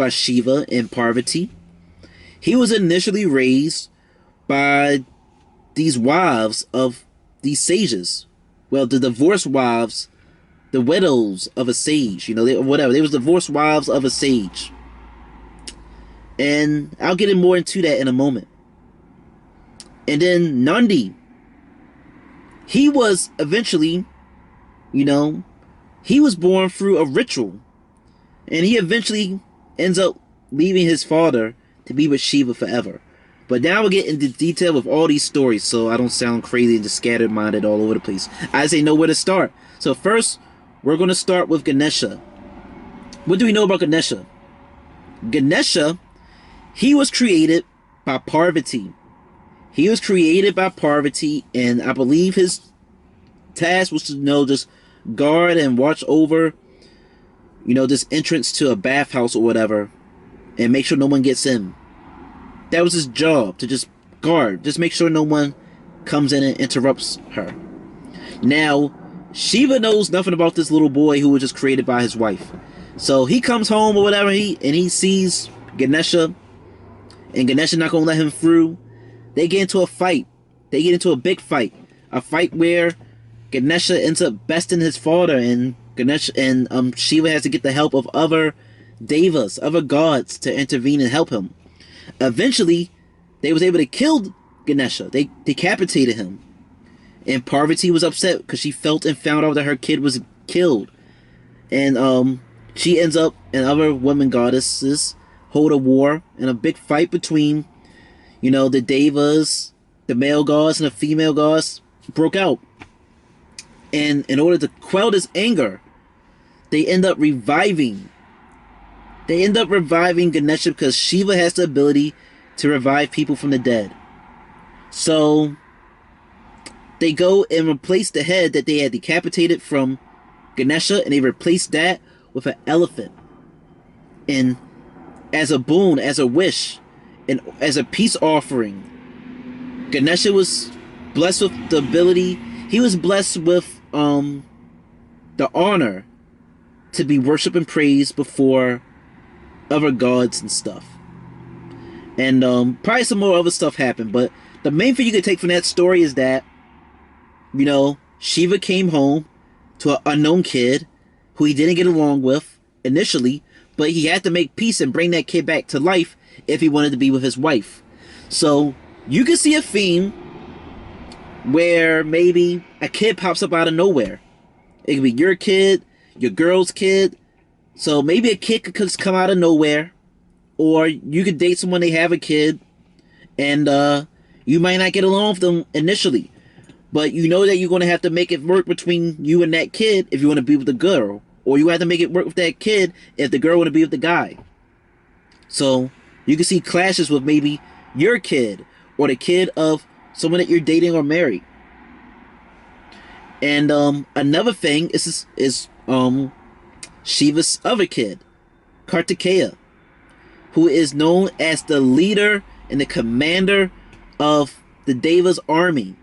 Shiva and Parvati. He was initially raised by these wives of these sages. Well, the divorced wives, the widows of a sage, they was divorced wives of a sage. And I'll get more into that in a moment. And then Nandi, he was eventually, he was born through a ritual. And he eventually ends up leaving his father to be with Shiva forever. But now we'll get into detail with all these stories, so I don't sound crazy and just scattered-minded all over the place. I just know where to start. So first, we're going to start with Ganesha. What do we know about Ganesha? Ganesha, he was created by Parvati. He was created by Parvati, and I believe his task was to, just guard and watch over, this entrance to a bathhouse or whatever, and make sure no one gets in. That was his job, to just guard, just make sure no one comes in and interrupts her. Now, Shiva knows nothing about this little boy who was just created by his wife. So he comes home or whatever, and he sees Ganesha, and Ganesha not gonna let him through. They get into a fight. They get into a big fight. A fight where Ganesha ends up besting his father, and Shiva has to get the help of other devas, other gods, to intervene and help him. Eventually, they was able to kill Ganesha. They decapitated him. And Parvati was upset because she felt and found out that her kid was killed. And she ends up, and other women goddesses hold a war and a big fight between, the devas, the male gods, and the female gods broke out. And in order to quell this anger, they end up reviving Ganesha, because Shiva has the ability to revive people from the dead. So they go and replace the head that they had decapitated from Ganesha, and they replace that with an elephant. And as a boon, as a wish, and as a peace offering, Ganesha was blessed with the ability, he was blessed with the honor to be worshipped and praised before other gods and stuff. And probably some more other stuff happened, but the main thing you can take from that story is that, Shiva came home to an unknown kid who he didn't get along with initially, but he had to make peace and bring that kid back to life if he wanted to be with his wife. So you can see a theme where maybe a kid pops up out of nowhere. It could be your kid, your girl's kid. So maybe a kid could just come out of nowhere, or you could date someone, they have a kid, and you might not get along with them initially, but you know that you're going to have to make it work between you and that kid if you want to be with the girl, or you have to make it work with that kid if the girl want to be with the guy. So you can see clashes with maybe your kid or the kid of someone that you're dating or married. And another thing is Shiva's other kid, Kartikeya, who is known as the leader and the commander of the Deva's army.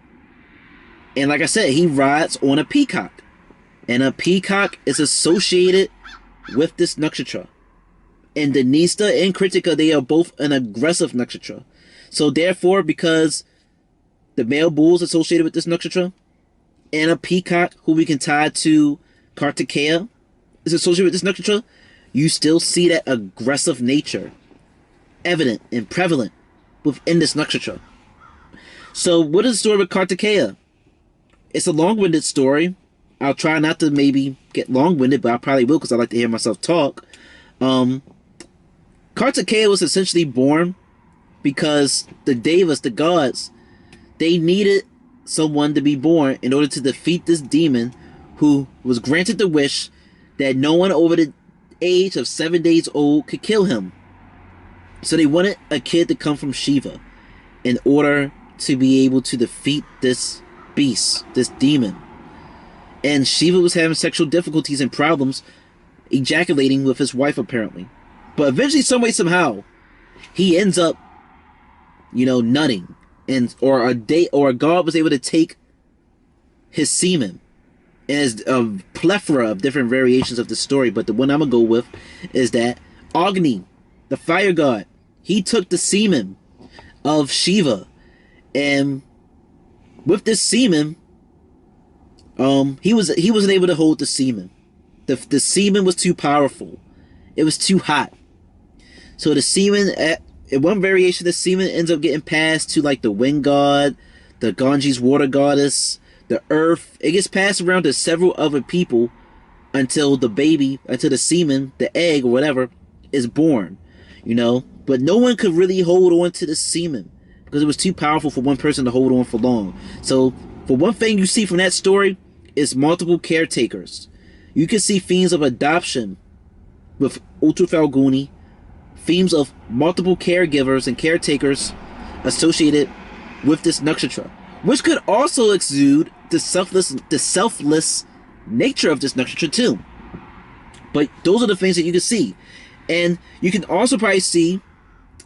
And like I said, he rides on a peacock. And a peacock is associated with this nakshatra. And Dhanista and Kritika, they are both an aggressive nakshatra. So therefore, because the male bull is associated with this nakshatra, and a peacock who we can tie to Kartikeya is associated with this nakshatra, you still see that aggressive nature evident and prevalent within this nakshatra. So what is the story with Kartikeya? It's a long-winded story. I'll try not to maybe get long-winded, but I probably will because I like to hear myself talk. Kartikeya was essentially born because the devas, the gods, they needed someone to be born in order to defeat this demon who was granted the wish that no one over the age of 7 days old could kill him. So they wanted a kid to come from Shiva in order to be able to defeat this beast, this demon. And Shiva was having sexual difficulties and problems ejaculating with his wife, apparently. But eventually, some way, somehow, he ends up, nutting. Or a god was able to take his semen. And there's a plethora of different variations of the story, but the one I'm going to go with is that Agni, the fire god, he took the semen of Shiva, and with this semen, he wasn't able to hold the semen. The semen was too powerful. It was too hot. So the semen, in one variation, the semen ends up getting passed to like the wind god, the Ganges water goddess, the earth. It gets passed around to several other people until the semen, the egg or whatever, is born. But no one could really hold on to the semen because it was too powerful for one person to hold on for long. So for one thing you see from that story is multiple caretakers. You can see themes of adoption with Uttara Phalguni, themes of multiple caregivers and caretakers associated with this nakshatra, which could also exude the selfless nature of this nakshatra too. But those are the things that you can see. And you can also probably see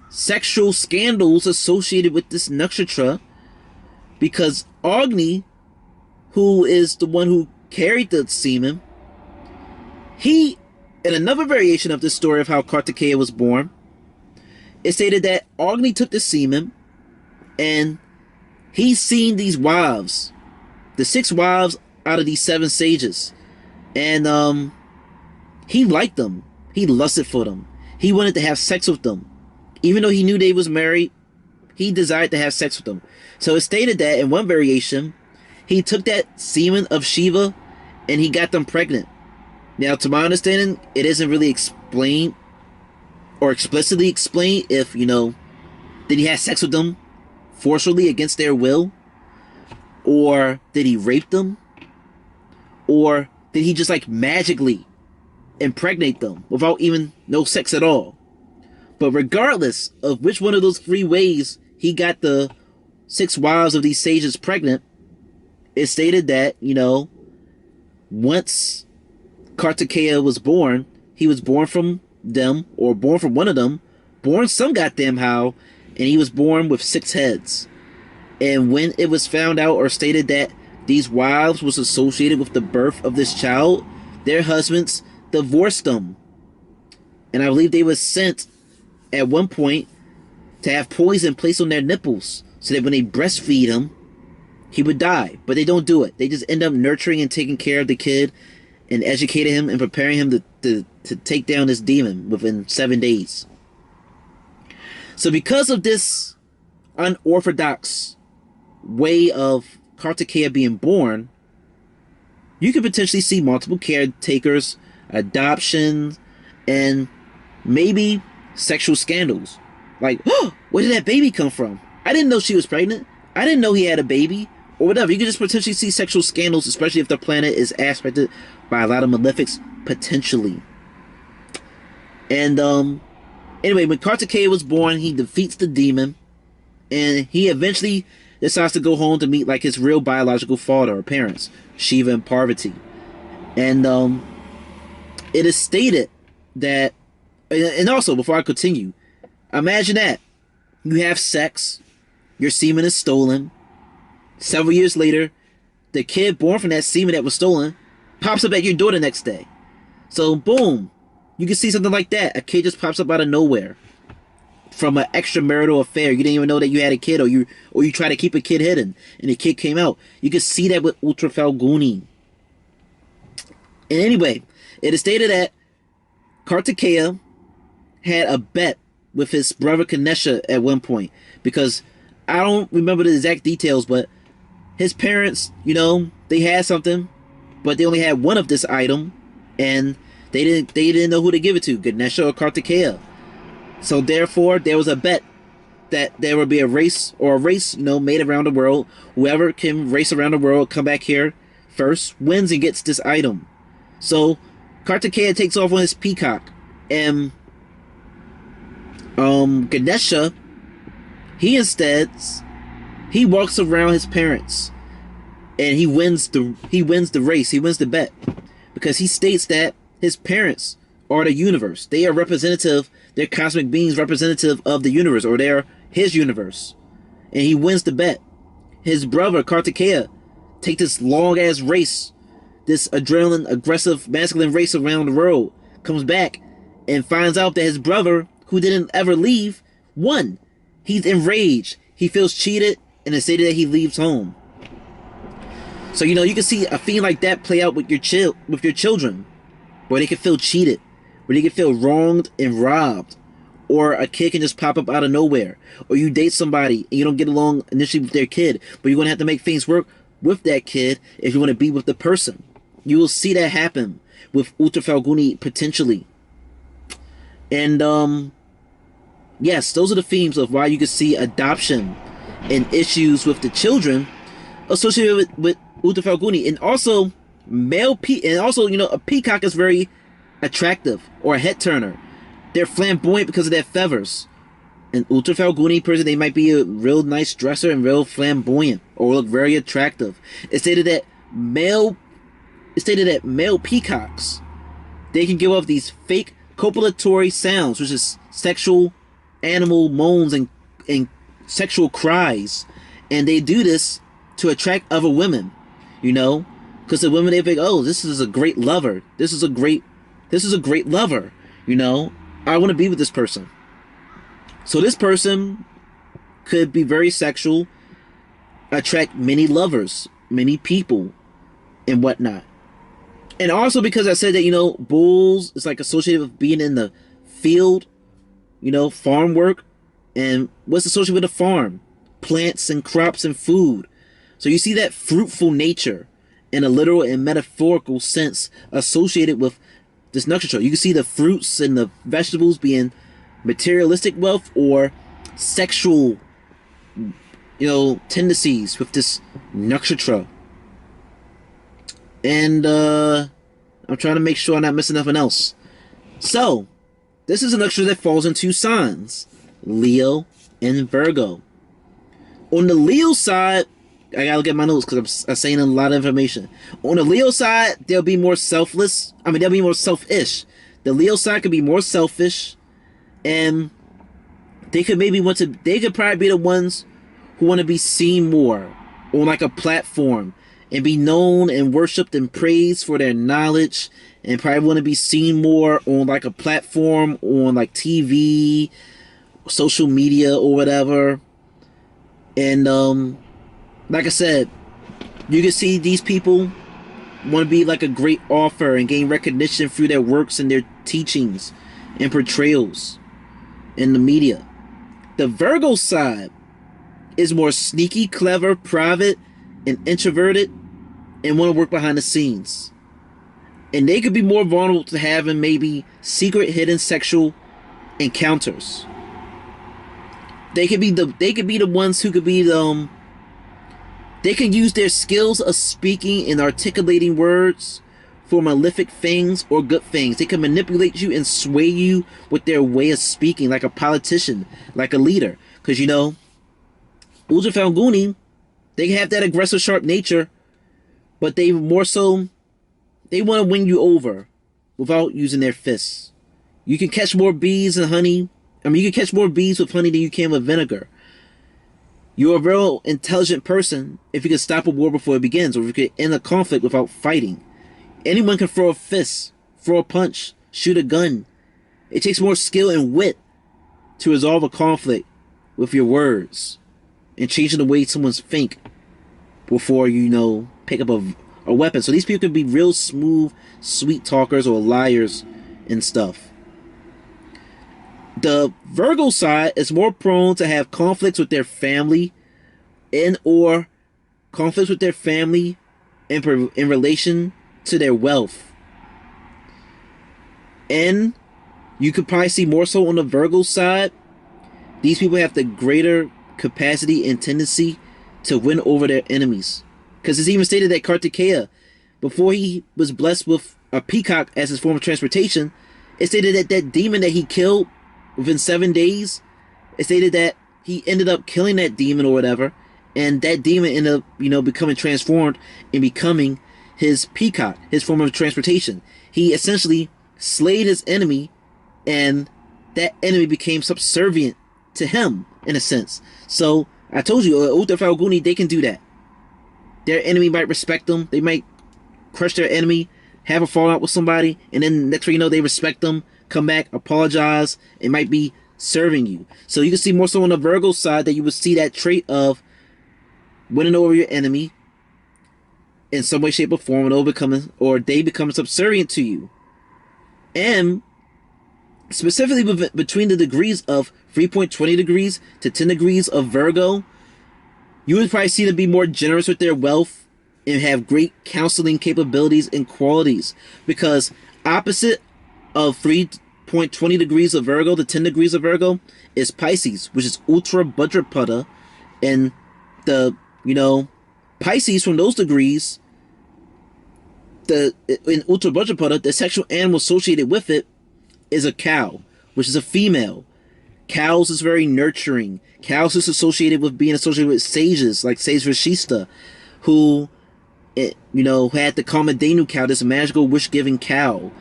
sexual scandals associated with this nakshatra, because Agni, who is the one who carried the semen, he, in another variation of this story of how Kartikeya was born, it stated that Agni took the semen and he's seen these wives, the 6 wives out of these 7 sages, and he liked them. He lusted for them. He wanted to have sex with them. Even though he knew they was married, he desired to have sex with them. So it stated that in one variation, he took that semen of Shiva and he got them pregnant. Now, to my understanding, it isn't really explained or explicitly explained if, did he have sex with them forcefully against their will? Or did he rape them? Or did he just magically impregnate them without even no sex at all? But regardless of which one of those 3 ways he got the 6 wives of these sages pregnant, it stated that, once Kartikeya was born, he was born from them, or born from one of them, born some goddamn how, and he was born with 6 heads. And when it was found out or stated that these wives was associated with the birth of this child, their husbands divorced them. And I believe they were sent at one point to have poison placed on their nipples so that when they breastfeed him, he would die. But they don't do it. They just end up nurturing and taking care of the kid and educating him and preparing him to take down this demon within 7 days. So because of this unorthodox way of Kartikeya being born, you could potentially see multiple caretakers, adoption, and maybe sexual scandals. Like, oh, where did that baby come from? I didn't know she was pregnant. I didn't know he had a baby. Or whatever. You could just potentially see sexual scandals, especially if the planet is aspected by a lot of malefics, potentially. And, anyway, when Kartikeya was born, he defeats the demon, and he eventually decides to go home to meet, his real biological father or parents, Shiva and Parvati. And, it is stated that, and also, before I continue, imagine that. You have sex, your semen is stolen. Several years later, the kid born from that semen that was stolen pops up at your door the next day. So boom, you can see something like that. A kid just pops up out of nowhere from an extramarital affair. You didn't even know that you had a kid, or you try to keep a kid hidden, and the kid came out. You can see that with Uttara Phalguni. And anyway, it is stated that Kartikeya had a bet with his brother Ganesha at one point, because I don't remember the exact details, but his parents, you know, they had something, but they only had one of this item, and they didn't know who to give it to, Ganesha or Kartikeya. So therefore, there was a bet that there would be a race, you know, made around the world. Whoever can race around the world, come back here first, wins and gets this item. So Kartikeya takes off on his peacock, and Ganesha, he walks around his parents, and he wins the race. He wins the bet, because he states that his parents are the universe. They are representative. They're cosmic beings representative of the universe, or they're his universe. And he wins the bet. His brother Kartikeya takes this long ass race, this adrenaline, aggressive, masculine race around the world, comes back and finds out that his brother, who didn't ever leave, won. He's enraged. He feels cheated, and it's stated that he leaves home. So, you know, you can see a theme like that play out with your children, where they can feel cheated, where they can feel wronged and robbed, or a kid can just pop up out of nowhere, or you date somebody and you don't get along initially with their kid, but you're going to have to make things work with that kid if you want to be with the person. You will see that happen with Uttara Phalguni potentially. And yes, those are the themes of why you can see adoption and issues with the children associated with Uttara Phalguni. And also you know, a peacock is very attractive, or a head turner. They're flamboyant because of their feathers. An Uttara Phalguni person, they might be a real nice dresser and real flamboyant, or look very attractive. It's stated that male peacocks, they can give off these fake copulatory sounds, which is sexual animal moans and sexual cries, and they do this to attract other women, you know, because the women, they think, oh, this is a great lover, this is a great lover, you know, I want to be with this person. So this person could be very sexual, attract many lovers, many people, and whatnot. And also because I said that, you know, bulls is like associated with being in the field, you know, farm work. And what's associated with a farm? Plants and crops and food. So you see that fruitful nature in a literal and metaphorical sense associated with this nakshatra. You can see the fruits and the vegetables being materialistic wealth or sexual, you know, tendencies with this nakshatra. And I'm trying to make sure I'm not missing nothing else. So this is a nakshatra that falls in two signs, Leo and Virgo. On the Leo side, I gotta look at my notes because I'm saying a lot of information. On the Leo side, they'll be more selfless. I mean, they'll be more selfish. The Leo side could be more selfish, and they could probably be the ones who want to be seen more on like a platform and be known and worshipped and praised for their knowledge, and probably want to be seen more on like a platform, on like TV, social media, or whatever. And like I said, you can see these people want to be like a great author and gain recognition through their works and their teachings and portrayals in the media. The Virgo side is more sneaky, clever, private, and introverted, and want to work behind the scenes. And they could be more vulnerable to having maybe secret, hidden sexual encounters. They could be the ones who could be the they can use their skills of speaking and articulating words for malefic things or good things. They can manipulate you and sway you with their way of speaking, like a politician, like a leader. Because, you know, Uttara Phalguni, they have that aggressive, sharp nature, but they more so, they want to win you over without using their fists. You can catch more bees and honey. I mean, you can catch more bees with honey than you can with vinegar. You're a real intelligent person if you can stop a war before it begins, or if you can end a conflict without fighting. Anyone can throw a fist, throw a punch, shoot a gun. It takes more skill and wit to resolve a conflict with your words and changing the way someone's think before you pick up a weapon. So these people could be real smooth, sweet talkers or liars and stuff. The Virgo side is more prone to have conflicts with their family in relation to their wealth. And you could probably see more so on the Virgo side, these people have the greater capacity and tendency to win over their enemies. Because it's even stated that Kartikeya, before he was blessed with a peacock as his form of transportation, it stated that that demon that he killed within 7 days, it stated that he ended up killing that demon or whatever, and that demon ended up, becoming transformed and becoming his peacock, his form of transportation. He essentially slayed his enemy, and that enemy became subservient to him, in a sense. So, I told you, Uttara Phalguni, they can do that. Their enemy might respect them, they might crush their enemy, have a fallout with somebody, and then next thing you know, they respect them, come back, apologize, it might be serving you. So you can see more so on the Virgo side that you would see that trait of winning over your enemy in some way, shape, or form, and they become subservient to you. And specifically between the degrees of 3.20 degrees to 10 degrees of Virgo, you would probably see them be more generous with their wealth and have great counseling capabilities and qualities. Because opposite of 3.20 degrees of Virgo to 10 degrees of Virgo is Pisces, which is Uttara Bhadrapada. And the, Pisces from those degrees, in Uttara Bhadrapada, the sexual animal associated with it is a cow, which is a female. Cows is very nurturing. Cows is associated with being associated with sages, like Sage Vashista, who had the Kamadhenu cow, this magical wish-giving cow.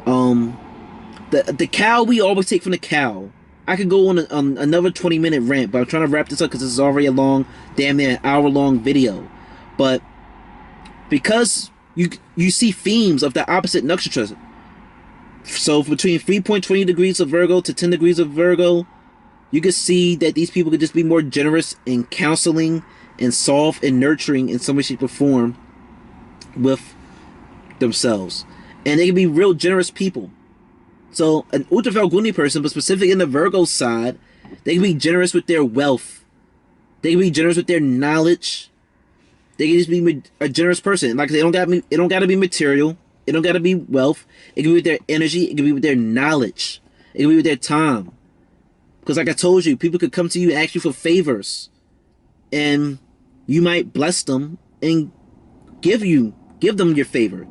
The cow we always take from the cow. I could go on another 20-minute rant, but I'm trying to wrap this up because this is already a long, damn near an hour-long video. But because you see themes of the opposite nakshatras, so between 3.20 degrees of Virgo to 10 degrees of Virgo, you can see that these people could just be more generous in counseling and soft and nurturing in some way, shape, or form with themselves. And they can be real generous people. So an Uttara Phalguni person, but specifically in the Virgo side, they can be generous with their wealth. They can be generous with their knowledge. They can just be a generous person. Like it don't gotta be material. It don't gotta be wealth. It can be with their energy. It can be with their knowledge. It can be with their time. Because like I told you, people could come to you and ask you for favors, and you might bless them and give them your favor.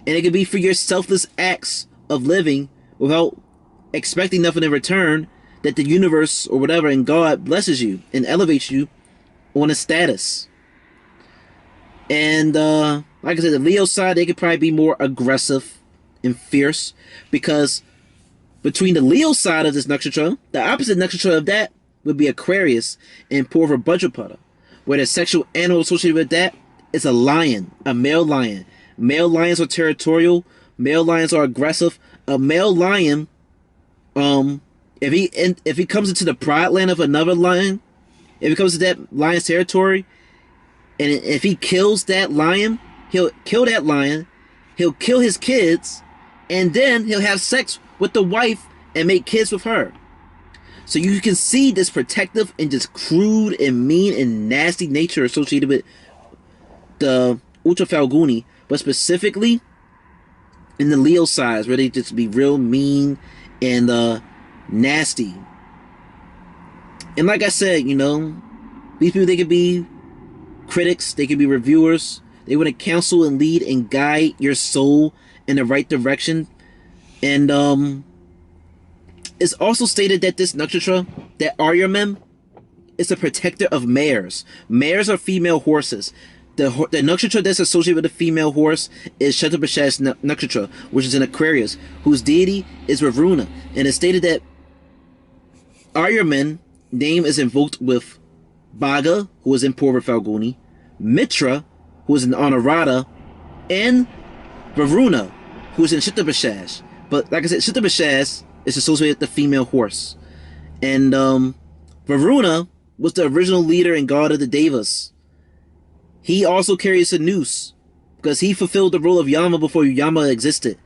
And it could be for your selfless acts of living without expecting nothing in return, that the universe or whatever and God blesses you and elevates you on a status. And like I said, the Leo side, they could probably be more aggressive and fierce, because between the Leo side of this nakshatra, the opposite nakshatra of that would be Aquarius and Purva Bhadrapada, where the sexual animal associated with that is a lion, a male lion. Male lions are territorial. Male lions are aggressive. A male lion, if he comes into the pride land of another lion, if he comes to that lion's territory, and if he kills that lion, he'll kill that lion, he'll kill his kids, and then he'll have sex with the wife and make kids with her. So you can see this protective and just crude and mean and nasty nature associated with the Uttara Phalguni, but specifically in the Leo side, where they just be real mean and nasty. And like I said, these people, they could be critics, they could be reviewers. They want to counsel and lead and guide your soul in the right direction. And it's also stated that this nakshatra, that Aryamem, is a protector of mares. Mares are female horses. The nakshatra that's associated with the female horse is Shatabhash's nakshatra, which is in Aquarius, whose deity is Varuna. And it's stated that Aryamem name is invoked with Bhaga, who is in Purva Phalguni, Mitra, who is in Anurata, and Varuna, who is in Shittabhashash. But like I said, Shittabhashash is associated with the female horse. And Varuna was the original leader and god of the Devas. He also carries a noose because he fulfilled the role of Yama before Yama existed.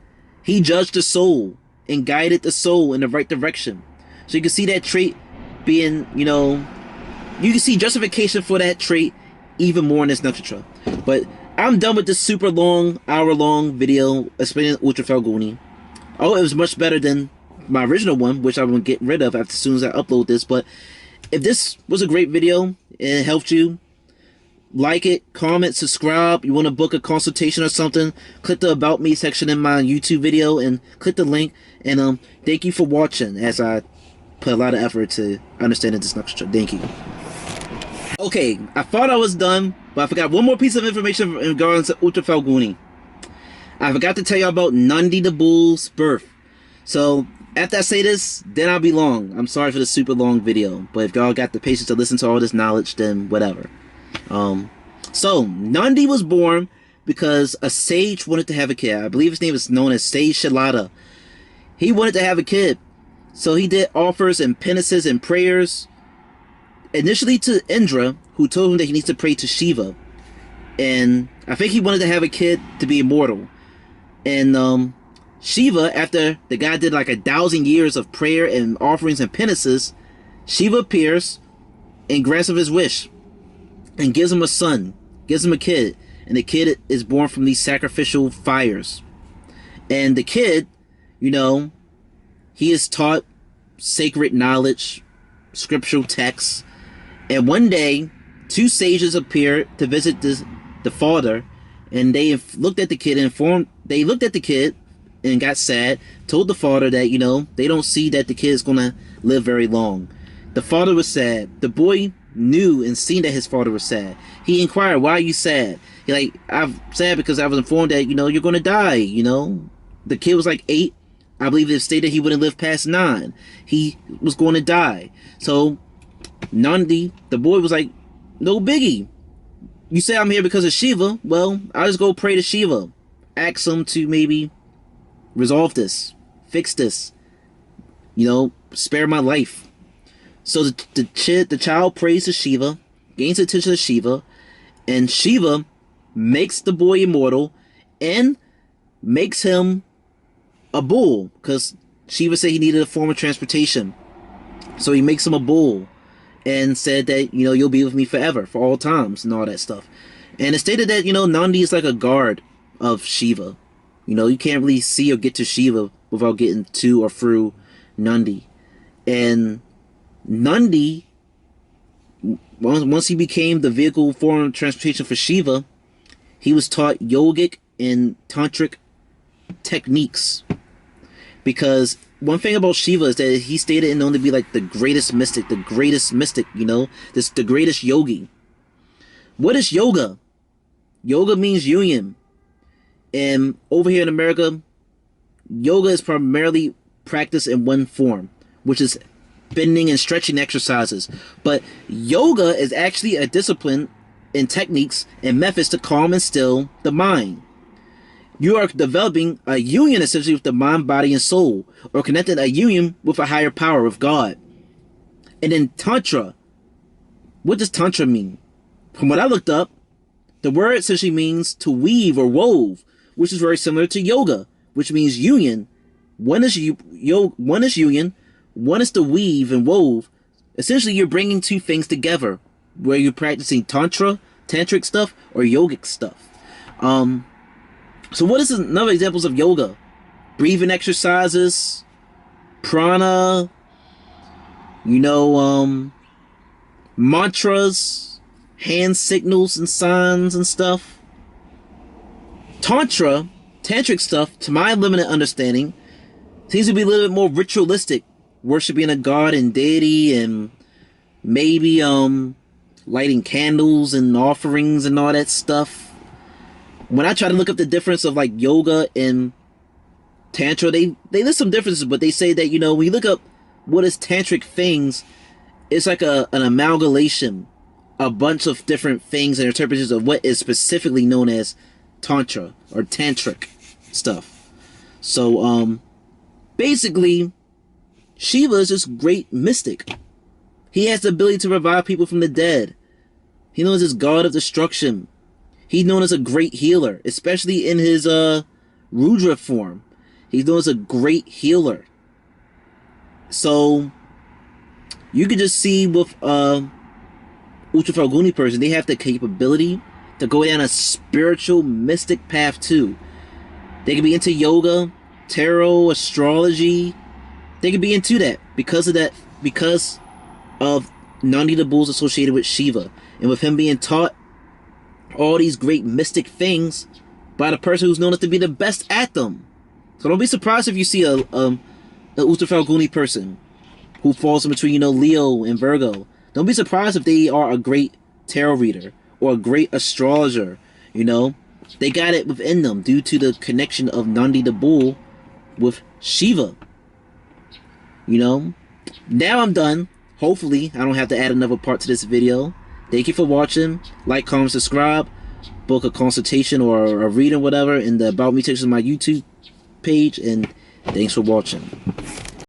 He judged the soul and guided the soul in the right direction. So you can see that trait being, you can see justification for that trait even more in this nakshatra. But I'm done with this super long, hour-long video explaining Uttara Phalguni. Oh, it was much better than my original one, which I'm going to get rid of as soon as I upload this. But if this was a great video and it helped you, like it, comment, subscribe. You want to book a consultation or something, click the About Me section in my YouTube video and click the link. And thank you for watching as I put a lot of effort to understanding this nakshatra. Thank you. Okay, I thought I was done, but I forgot one more piece of information in regards to Uttara Phalguni. I forgot to tell you about Nandi the bull's birth. So after I say this, then I'll be long. I'm sorry for the super long video, but if y'all got the patience to listen to all this knowledge, then whatever. So Nandi was born because a sage wanted to have a kid. I believe his name is known as Sage Shalada. He wanted to have a kid, so he did offers and penances and prayers. Initially to Indra, who told him that he needs to pray to Shiva, and I think he wanted to have a kid to be immortal. And Shiva, after the guy did like 1,000 years of prayer and offerings and penances, Shiva appears and grants him his wish and gives him a son, gives him a kid, and the kid is born from these sacrificial fires. And the kid, he is taught sacred knowledge, scriptural texts, and one day 2 sages appeared to visit the father, and they looked at the kid and got sad, told the father that they don't see that the kid is gonna live very long. The father was sad. The boy knew and seen that his father was sad. He inquired, "Why are you sad?" I'm sad because I was informed that you're gonna die. The kid was like 8. I believe it stated he wouldn't live past 9. He was going to die. So Nandi, the boy, was like, "No biggie. You say I'm here because of Shiva. Well, I'll just go pray to Shiva. Ask him to maybe resolve this, fix this, spare my life." So the child prays to Shiva, gains the attention of Shiva, and Shiva makes the boy immortal and makes him a bull, because Shiva said he needed a form of transportation. So he makes him a bull and said that, you'll be with me forever, for all times, and all that stuff. And it stated that, Nandi is like a guard of Shiva. You can't really see or get to Shiva without getting to or through Nandi. And Nandi, once he became the vehicle form of transportation for Shiva, he was taught yogic and tantric techniques. Because one thing about Shiva is that he stated and known to be like the greatest mystic, the greatest yogi. What is yoga? Yoga means union. And over here in America, yoga is primarily practiced in one form, which is bending and stretching exercises. But yoga is actually a discipline and techniques and methods to calm and still the mind. You are developing a union essentially with the mind, body, and soul, or connecting a union with a higher power, with God. And then Tantra. What does Tantra mean? From what I looked up, the word essentially means to weave or wove, which is very similar to yoga, which means union. One is union, one is to weave and wove. Essentially, you're bringing 2 things together, where you're practicing tantric stuff, or yogic stuff. So what is another examples of yoga? Breathing exercises, prana, mantras, hand signals and signs and stuff. Tantric stuff, to my limited understanding, seems to be a little bit more ritualistic, worshiping a god and deity, and maybe lighting candles and offerings and all that stuff. When I try to look up the difference of like yoga and tantra, they list some differences, but they say that when you look up what is tantric things, it's like an amalgamation a bunch of different things and interpretations of what is specifically known as Tantra or Tantric stuff. So, basically, Shiva is this great mystic. He has the ability to revive people from the dead. He's known as this god of destruction. He's known as a great healer, especially in his Rudra form. He's known as a great healer. So you can just see with Uttara Phalguni person, they have the capability to go down a spiritual mystic path too. They can be into yoga, tarot, astrology. They can be into that because of Nandi the Bull's associated with Shiva, and with him being taught all these great mystic things by the person who's known as to be the best at them. So don't be surprised if you see a Uttara Phalguni person who falls in between, Leo and Virgo. Don't be surprised if they are a great tarot reader or a great astrologer. They got it within them due to the connection of Nandi the Bull with Shiva. Now I'm done. Hopefully, I don't have to add another part to this video. Thank you for watching. Like, comment, subscribe. Book a consultation or a reading, whatever, in the About Me section of my YouTube page. And thanks for watching.